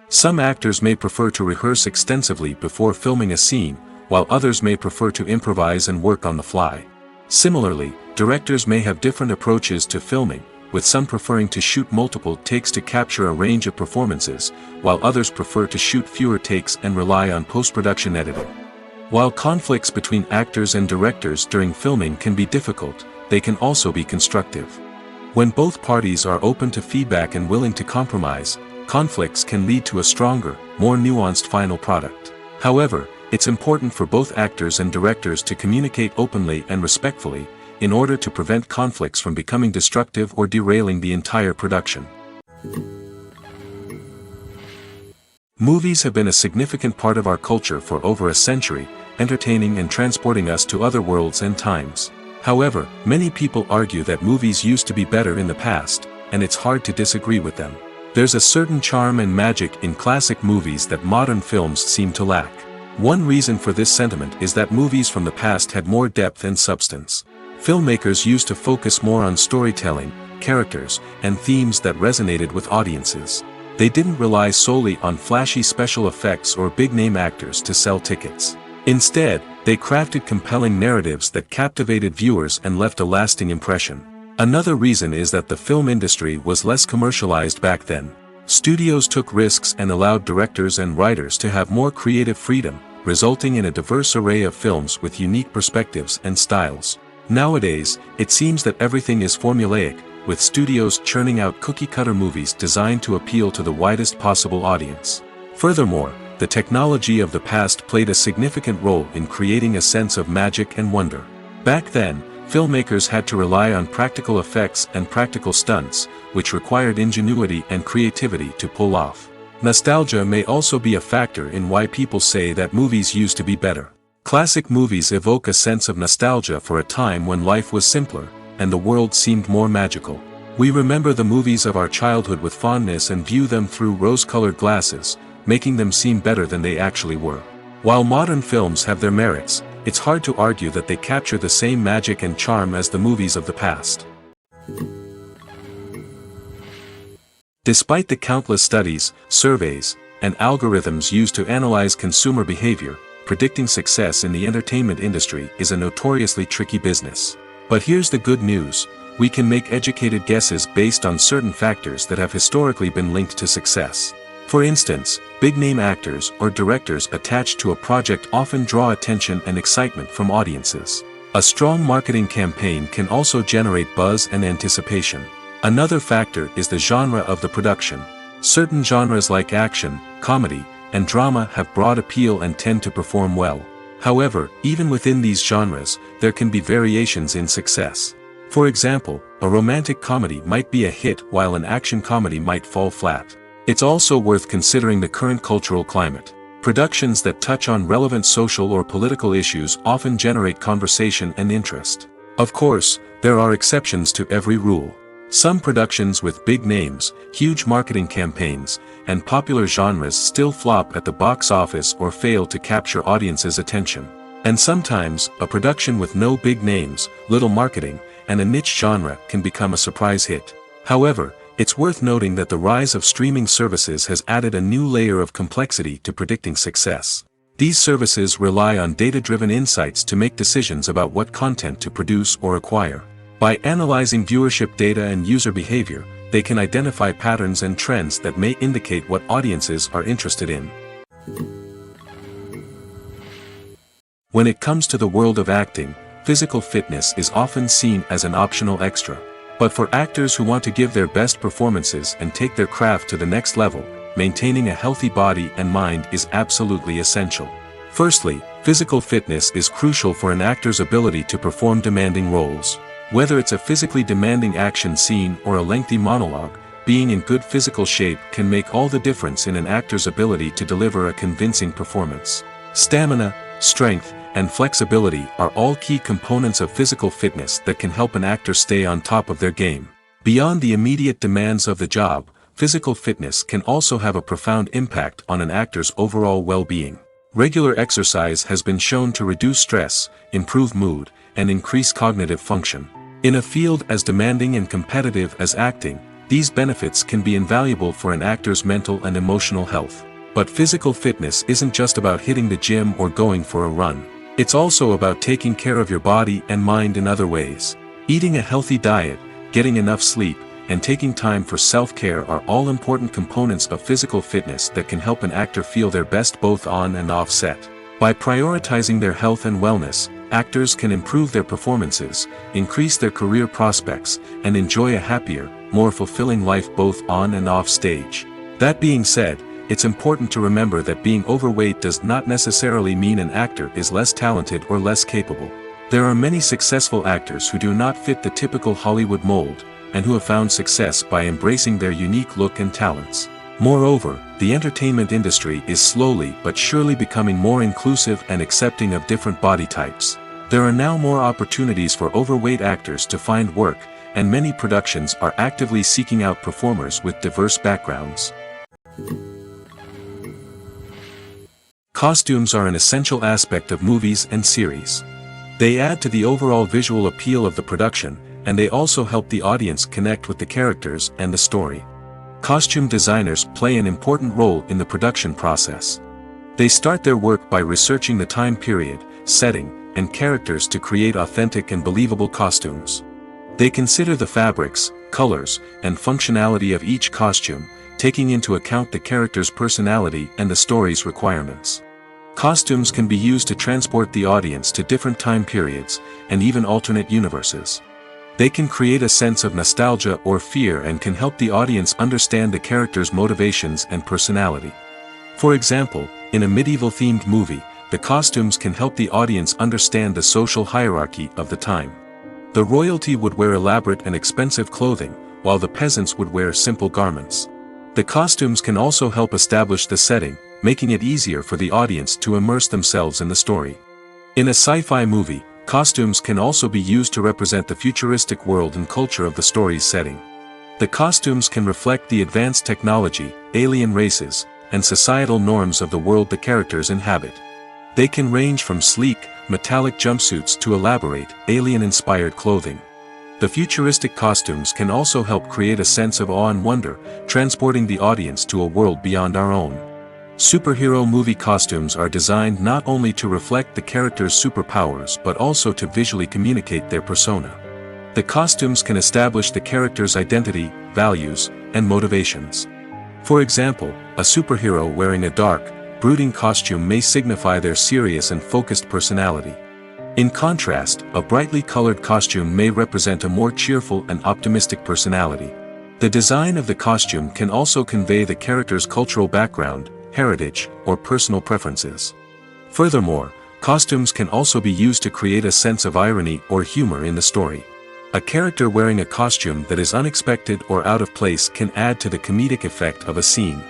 Some actors may prefer to rehearse extensively before filming a scene, while others may prefer to improvise and work on the fly. Similarly, directors may have different approaches to filming, with some preferring to shoot multiple takes to capture a range of performances, while others prefer to shoot fewer takes and rely on post-production editing. While conflicts between actors and directors during filming can be difficult, they can also be constructive. When both parties are open to feedback and willing to compromise, conflicts can lead to a stronger, more nuanced final product. However, it's important for both actors and directors to communicate openly and respectfully, in order to prevent conflicts from becoming destructive or derailing the entire production. Movies have been a significant part of our culture for over a century, entertaining and transporting us to other worlds and times. However, many people argue that movies used to be better in the past, and it's hard to disagree with them. There's a certain charm and magic in classic movies that modern films seem to lack. One reason for this sentiment is that movies from the past had more depth and substance. Filmmakers used to focus more on storytelling, characters, and themes that resonated with audiences. They didn't rely solely on flashy special effects or big-name actors to sell tickets. Instead, they crafted compelling narratives that captivated viewers and left a lasting impression. Another reason is that the film industry was less commercialized back then. Studios took risks and allowed directors and writers to have more creative freedom, resulting in a diverse array of films with unique perspectives and styles. Nowadays, it seems that everything is formulaic, with studios churning out cookie-cutter movies designed to appeal to the widest possible audience. Furthermore, the technology of the past played a significant role in creating a sense of magic and wonder. Back then, filmmakers had to rely on practical effects and practical stunts, which required ingenuity and creativity to pull off. Nostalgia may also be a factor in why people say that movies used to be better. Classic movies evoke a sense of nostalgia for a time when life was simpler, and the world seemed more magical. We remember the movies of our childhood with fondness and view them through rose-colored glasses, making them seem better than they actually were. While modern films have their merits, it's hard to argue that they capture the same magic and charm as the movies of the past. Despite the countless studies, surveys, and algorithms used to analyze consumer behavior, predicting success in the entertainment industry is a notoriously tricky business. But here's the good news: we can make educated guesses based on certain factors that have historically been linked to success. For instance, big-name actors or directors attached to a project often draw attention and excitement from audiences. A strong marketing campaign can also generate buzz and anticipation. Another factor is the genre of the production. Certain genres like action, comedy, and drama have broad appeal and tend to perform well. However, even within these genres, there can be variations in success. For example, a romantic comedy might be a hit while an action comedy might fall flat. It's also worth considering the current cultural climate. Productions that touch on relevant social or political issues often generate conversation and interest. Of course, there are exceptions to every rule. Some productions with big names, huge marketing campaigns, and popular genres still flop at the box office or fail to capture audiences' attention. And sometimes, a production with no big names, little marketing, and a niche genre can become a surprise hit. However, it's worth noting that the rise of streaming services has added a new layer of complexity to predicting success. These services rely on data-driven insights to make decisions about what content to produce or acquire. By analyzing viewership data and user behavior, they can identify patterns and trends that may indicate what audiences are interested in. When it comes to the world of acting, physical fitness is often seen as an optional extra. But for actors who want to give their best performances and take their craft to the next level, maintaining a healthy body and mind is absolutely essential. Firstly, physical fitness is crucial for an actor's ability to perform demanding roles. Whether it's a physically demanding action scene or a lengthy monologue, being in good physical shape can make all the difference in an actor's ability to deliver a convincing performance. Stamina, strength, and flexibility are all key components of physical fitness that can help an actor stay on top of their game. Beyond the immediate demands of the job, physical fitness can also have a profound impact on an actor's overall well-being. Regular exercise has been shown to reduce stress, improve mood, and increase cognitive function. In a field as demanding and competitive as acting, these benefits can be invaluable for an actor's mental and emotional health. But physical fitness isn't just about hitting the gym or going for a run. It's also about taking care of your body and mind in other ways. Eating a healthy diet, getting enough sleep, and taking time for self-care are all important components of physical fitness that can help an actor feel their best both on and off set. By prioritizing their health and wellness, actors can improve their performances, increase their career prospects, and enjoy a happier, more fulfilling life both on and off stage. That being said, it's important to remember that being overweight does not necessarily mean an actor is less talented or less capable. There are many successful actors who do not fit the typical Hollywood mold, and who have found success by embracing their unique look and talents. Moreover, the entertainment industry is slowly but surely becoming more inclusive and accepting of different body types. There are now more opportunities for overweight actors to find work, and many productions are actively seeking out performers with diverse backgrounds. Costumes are an essential aspect of movies and series. They add to the overall visual appeal of the production, and they also help the audience connect with the characters and the story. Costume designers play an important role in the production process. They start their work by researching the time period, setting, and characters to create authentic and believable costumes. They consider the fabrics, colors, and functionality of each costume, taking into account the character's personality and the story's requirements. Costumes can be used to transport the audience to different time periods, and even alternate universes. They can create a sense of nostalgia or fear and can help the audience understand the character's motivations and personality. For example, in a medieval-themed movie, the costumes can help the audience understand the social hierarchy of the time. The royalty would wear elaborate and expensive clothing, while the peasants would wear simple garments. The costumes can also help establish the setting, making it easier for the audience to immerse themselves in the story. In a sci-fi movie, costumes can also be used to represent the futuristic world and culture of the story's setting. The costumes can reflect the advanced technology, alien races, and societal norms of the world the characters inhabit. They can range from sleek, metallic jumpsuits to elaborate, alien-inspired clothing. The futuristic costumes can also help create a sense of awe and wonder, transporting the audience to a world beyond our own. Superhero movie costumes are designed not only to reflect the character's superpowers but also to visually communicate their persona. The costumes can establish the character's identity, values, and motivations. For example, a superhero wearing a dark, brooding costume may signify their serious and focused personality. In contrast, a brightly colored costume may represent a more cheerful and optimistic personality. The design of the costume can also convey the character's cultural background, heritage, or personal preferences. Furthermore, costumes can also be used to create a sense of irony or humor in the story. A character wearing a costume that is unexpected or out of place can add to the comedic effect of a scene.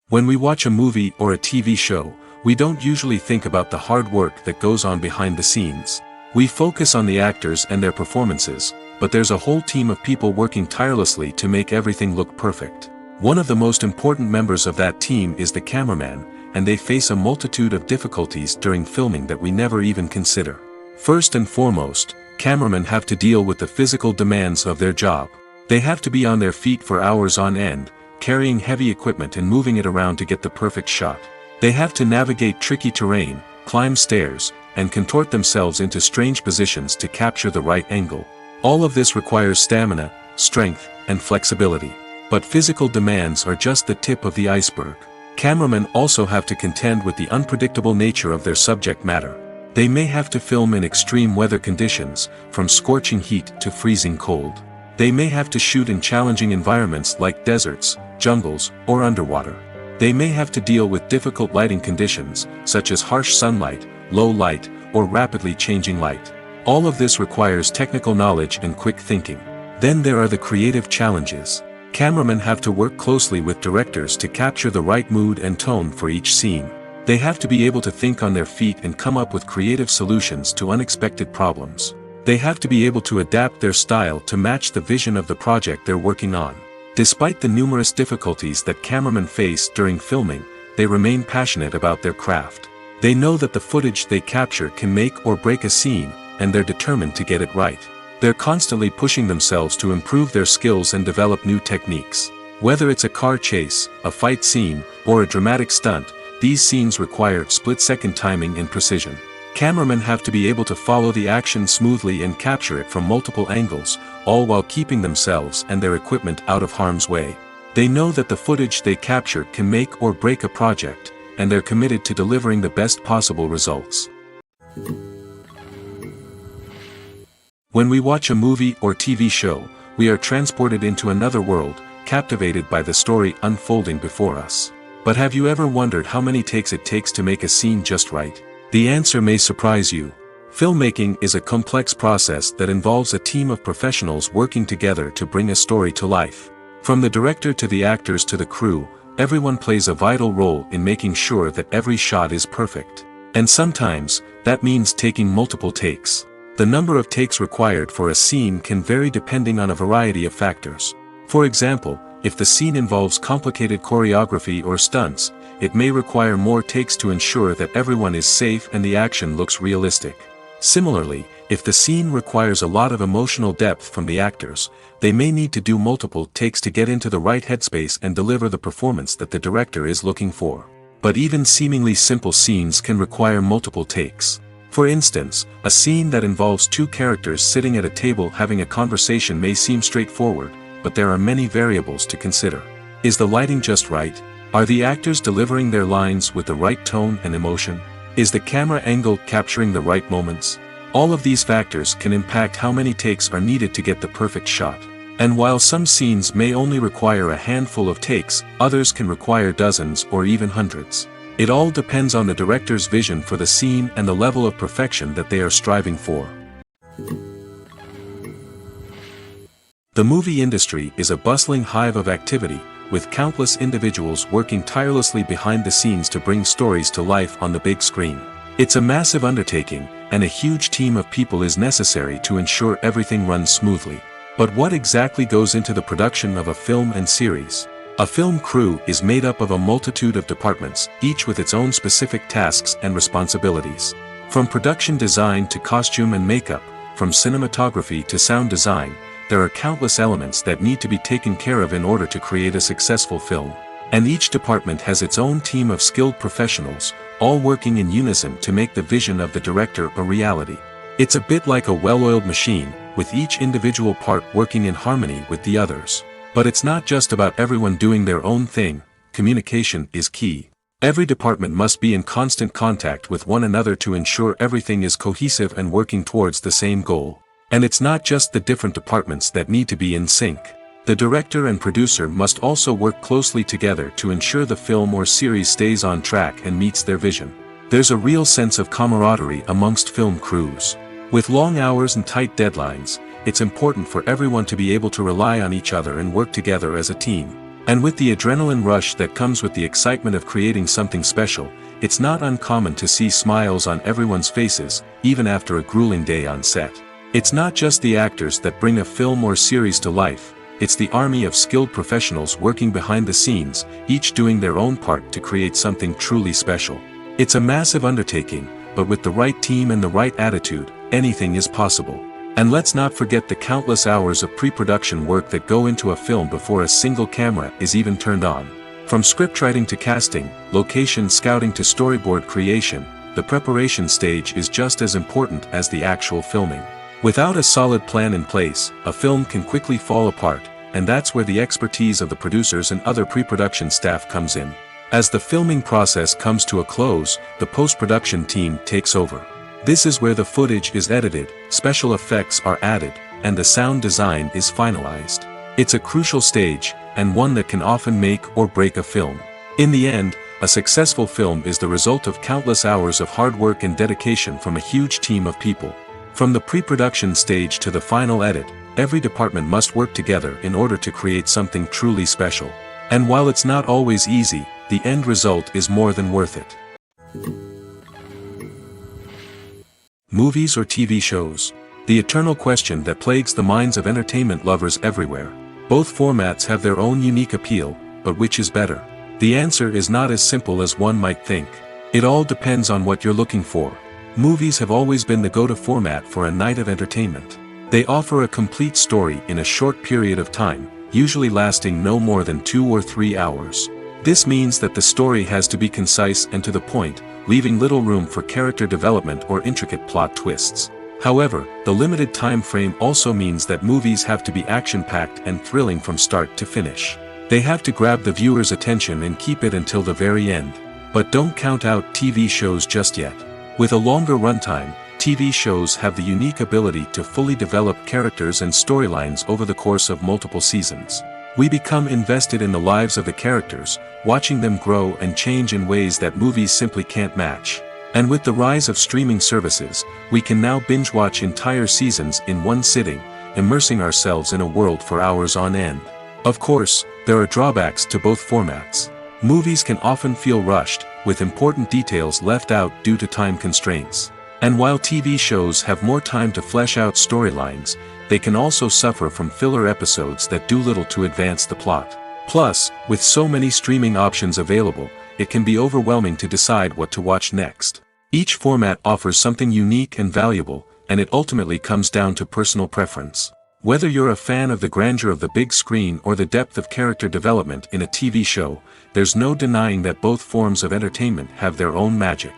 When we watch a movie or a TV show, we don't usually think about the hard work that goes on behind the scenes. We focus on the actors and their performances, but there's a whole team of people working tirelessly to make everything look perfect. One of the most important members of that team is the cameraman, and they face a multitude of difficulties during filming that we never even consider. First and foremost, cameramen have to deal with the physical demands of their job. They have to be on their feet for hours on end, carrying heavy equipment and moving it around to get the perfect shot. They have to navigate tricky terrain, climb stairs, and contort themselves into strange positions to capture the right angle. All of this requires stamina, strength, and flexibility. But physical demands are just the tip of the iceberg. Cameramen also have to contend with the unpredictable nature of their subject matter. They may have to film in extreme weather conditions, from scorching heat to freezing cold. They may have to shoot in challenging environments like deserts, jungles, or underwater. They may have to deal with difficult lighting conditions, such as harsh sunlight, low light, or rapidly changing light. All of this requires technical knowledge and quick thinking. Then there are the creative challenges. Cameramen have to work closely with directors to capture the right mood and tone for each scene. They have to be able to think on their feet and come up with creative solutions to unexpected problems. They have to be able to adapt their style to match the vision of the project they're working on. Despite the numerous difficulties that cameramen face during filming, they remain passionate about their craft. They know that the footage they capture can make or break a scene, and they're determined to get it right. They're constantly pushing themselves to improve their skills and develop new techniques. Whether it's a car chase, a fight scene, or a dramatic stunt, these scenes require split-second timing and precision. Cameramen have to be able to follow the action smoothly and capture it from multiple angles, all while keeping themselves and their equipment out of harm's way. They know that the footage they capture can make or break a project, and they're committed to delivering the best possible results. When we watch a movie or TV show, we are transported into another world, captivated by the story unfolding before us. But have you ever wondered how many takes it takes to make a scene just right? The answer may surprise you. Filmmaking is a complex process that involves a team of professionals working together to bring a story to life. From the director to the actors to the crew, everyone plays a vital role in making sure that every shot is perfect. And sometimes, that means taking multiple takes. The number of takes required for a scene can vary depending on a variety of factors. For example, if the scene involves complicated choreography or stunts, it may require more takes to ensure that everyone is safe and the action looks realistic. Similarly, if the scene requires a lot of emotional depth from the actors, they may need to do multiple takes to get into the right headspace and deliver the performance that the director is looking for. But even seemingly simple scenes can require multiple takes. For instance, a scene that involves two characters sitting at a table having a conversation may seem straightforward, but there are many variables to consider. Is the lighting just right? Are the actors delivering their lines with the right tone and emotion? Is the camera angle capturing the right moments? All of these factors can impact how many takes are needed to get the perfect shot. And while some scenes may only require a handful of takes, others can require dozens or even hundreds. It all depends on the director's vision for the scene and the level of perfection that they are striving for. The movie industry is a bustling hive of activity, with countless individuals working tirelessly behind the scenes to bring stories to life on the big screen. It's a massive undertaking, and a huge team of people is necessary to ensure everything runs smoothly. But what exactly goes into the production of a film and series? A film crew is made up of a multitude of departments, each with its own specific tasks and responsibilities. From production design to costume and makeup, from cinematography to sound design, there are countless elements that need to be taken care of in order to create a successful film. And each department has its own team of skilled professionals, all working in unison to make the vision of the director a reality. It's a bit like a well-oiled machine, with each individual part working in harmony with the others. But it's not just about everyone doing their own thing. Communication is key. Every department must be in constant contact with one another to ensure everything is cohesive and working towards the same goal. And it's not just the different departments that need to be in sync. The director and producer must also work closely together to ensure the film or series stays on track and meets their vision. There's a real sense of camaraderie amongst film crews. With long hours and tight deadlines, it's important for everyone to be able to rely on each other and work together as a team. And with the adrenaline rush that comes with the excitement of creating something special, it's not uncommon to see smiles on everyone's faces, even after a grueling day on set. It's not just the actors that bring a film or series to life, it's the army of skilled professionals working behind the scenes, each doing their own part to create something truly special. It's a massive undertaking, but with the right team and the right attitude, anything is possible. And let's not forget the countless hours of pre-production work that go into a film before a single camera is even turned on. From scriptwriting to casting, location scouting to storyboard creation, the preparation stage is just as important as the actual filming. Without a solid plan in place, a film can quickly fall apart, and that's where the expertise of the producers and other pre-production staff comes in. As the filming process comes to a close, the post-production team takes over. This is where the footage is edited, special effects are added, and the sound design is finalized. It's a crucial stage, and one that can often make or break a film. In the end, a successful film is the result of countless hours of hard work and dedication from a huge team of people. From the pre-production stage to the final edit, every department must work together in order to create something truly special. And while it's not always easy, the end result is more than worth it. Movies or TV shows? The eternal question that plagues the minds of entertainment lovers everywhere. Both formats have their own unique appeal, but which is better? The answer is not as simple as one might think. It all depends on what you're looking for. Movies have always been the go-to format for a night of entertainment. They offer a complete story in a short period of time, usually lasting no more than 2 or 3 hours. This means that the story has to be concise and to the point, leaving little room for character development or intricate plot twists. However, the limited time frame also means that movies have to be action-packed and thrilling from start to finish. They have to grab the viewer's attention and keep it until the very end. But don't count out TV shows just yet. With a longer runtime, TV shows have the unique ability to fully develop characters and storylines over the course of multiple seasons. We become invested in the lives of the characters, watching them grow and change in ways that movies simply can't match. And with the rise of streaming services, we can now binge-watch entire seasons in one sitting, immersing ourselves in a world for hours on end. Of course, there are drawbacks to both formats. Movies can often feel rushed, with important details left out due to time constraints. And while TV shows have more time to flesh out storylines, they can also suffer from filler episodes that do little to advance the plot. Plus, with so many streaming options available, it can be overwhelming to decide what to watch next. Each format offers something unique and valuable, and it ultimately comes down to personal preference. Whether you're a fan of the grandeur of the big screen or the depth of character development in a TV show, there's no denying that both forms of entertainment have their own magic.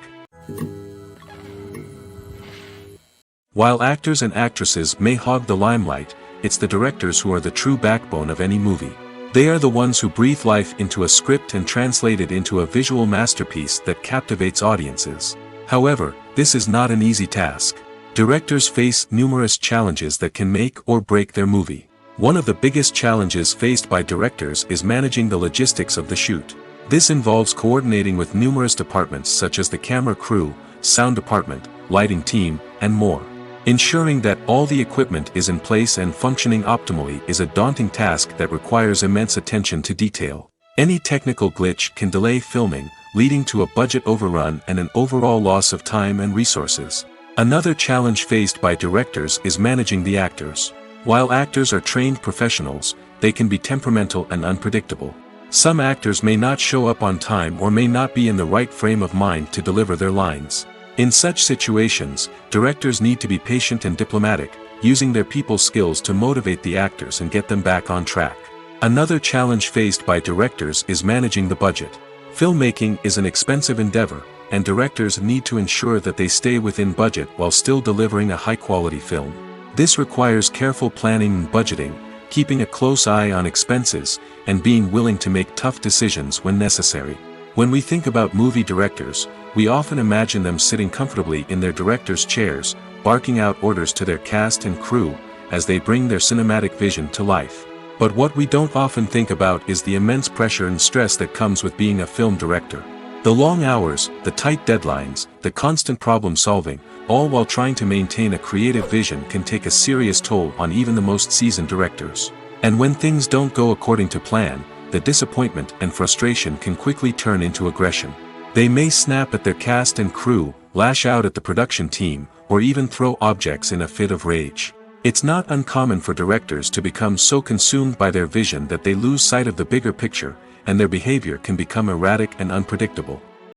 While actors and actresses may hog the limelight, it's the directors who are the true backbone of any movie. They are the ones who breathe life into a script and translate it into a visual masterpiece that captivates audiences. However, this is not an easy task. Directors face numerous challenges that can make or break their movie. One of the biggest challenges faced by directors is managing the logistics of the shoot. This involves coordinating with numerous departments such as the camera crew, sound department, lighting team, and more. Ensuring that all the equipment is in place and functioning optimally is a daunting task that requires immense attention to detail. Any technical glitch can delay filming, leading to a budget overrun and an overall loss of time and resources. Another challenge faced by directors is managing the actors. While actors are trained professionals, they can be temperamental and unpredictable. Some actors may not show up on time or may not be in the right frame of mind to deliver their lines. In such situations, directors need to be patient and diplomatic, using their people skills to motivate the actors and get them back on track. Another challenge faced by directors is managing the budget. Filmmaking is an expensive endeavor, and directors need to ensure that they stay within budget while still delivering a high-quality film. This requires careful planning and budgeting, keeping a close eye on expenses, and being willing to make tough decisions when necessary. When we think about movie directors, we often imagine them sitting comfortably in their director's chairs, barking out orders to their cast and crew, as they bring their cinematic vision to life. But what we don't often think about is the immense pressure and stress that comes with being a film director. The long hours, the tight deadlines, the constant problem solving, all while trying to maintain a creative vision can take a serious toll on even the most seasoned directors. And when things don't go according to plan, the disappointment and frustration can quickly turn into aggression. They may snap at their cast and crew, lash out at the production team, or even throw objects in a fit of rage. It's not uncommon for directors to become so consumed by their vision that they lose sight of the bigger picture, and their behavior can become erratic and unpredictable.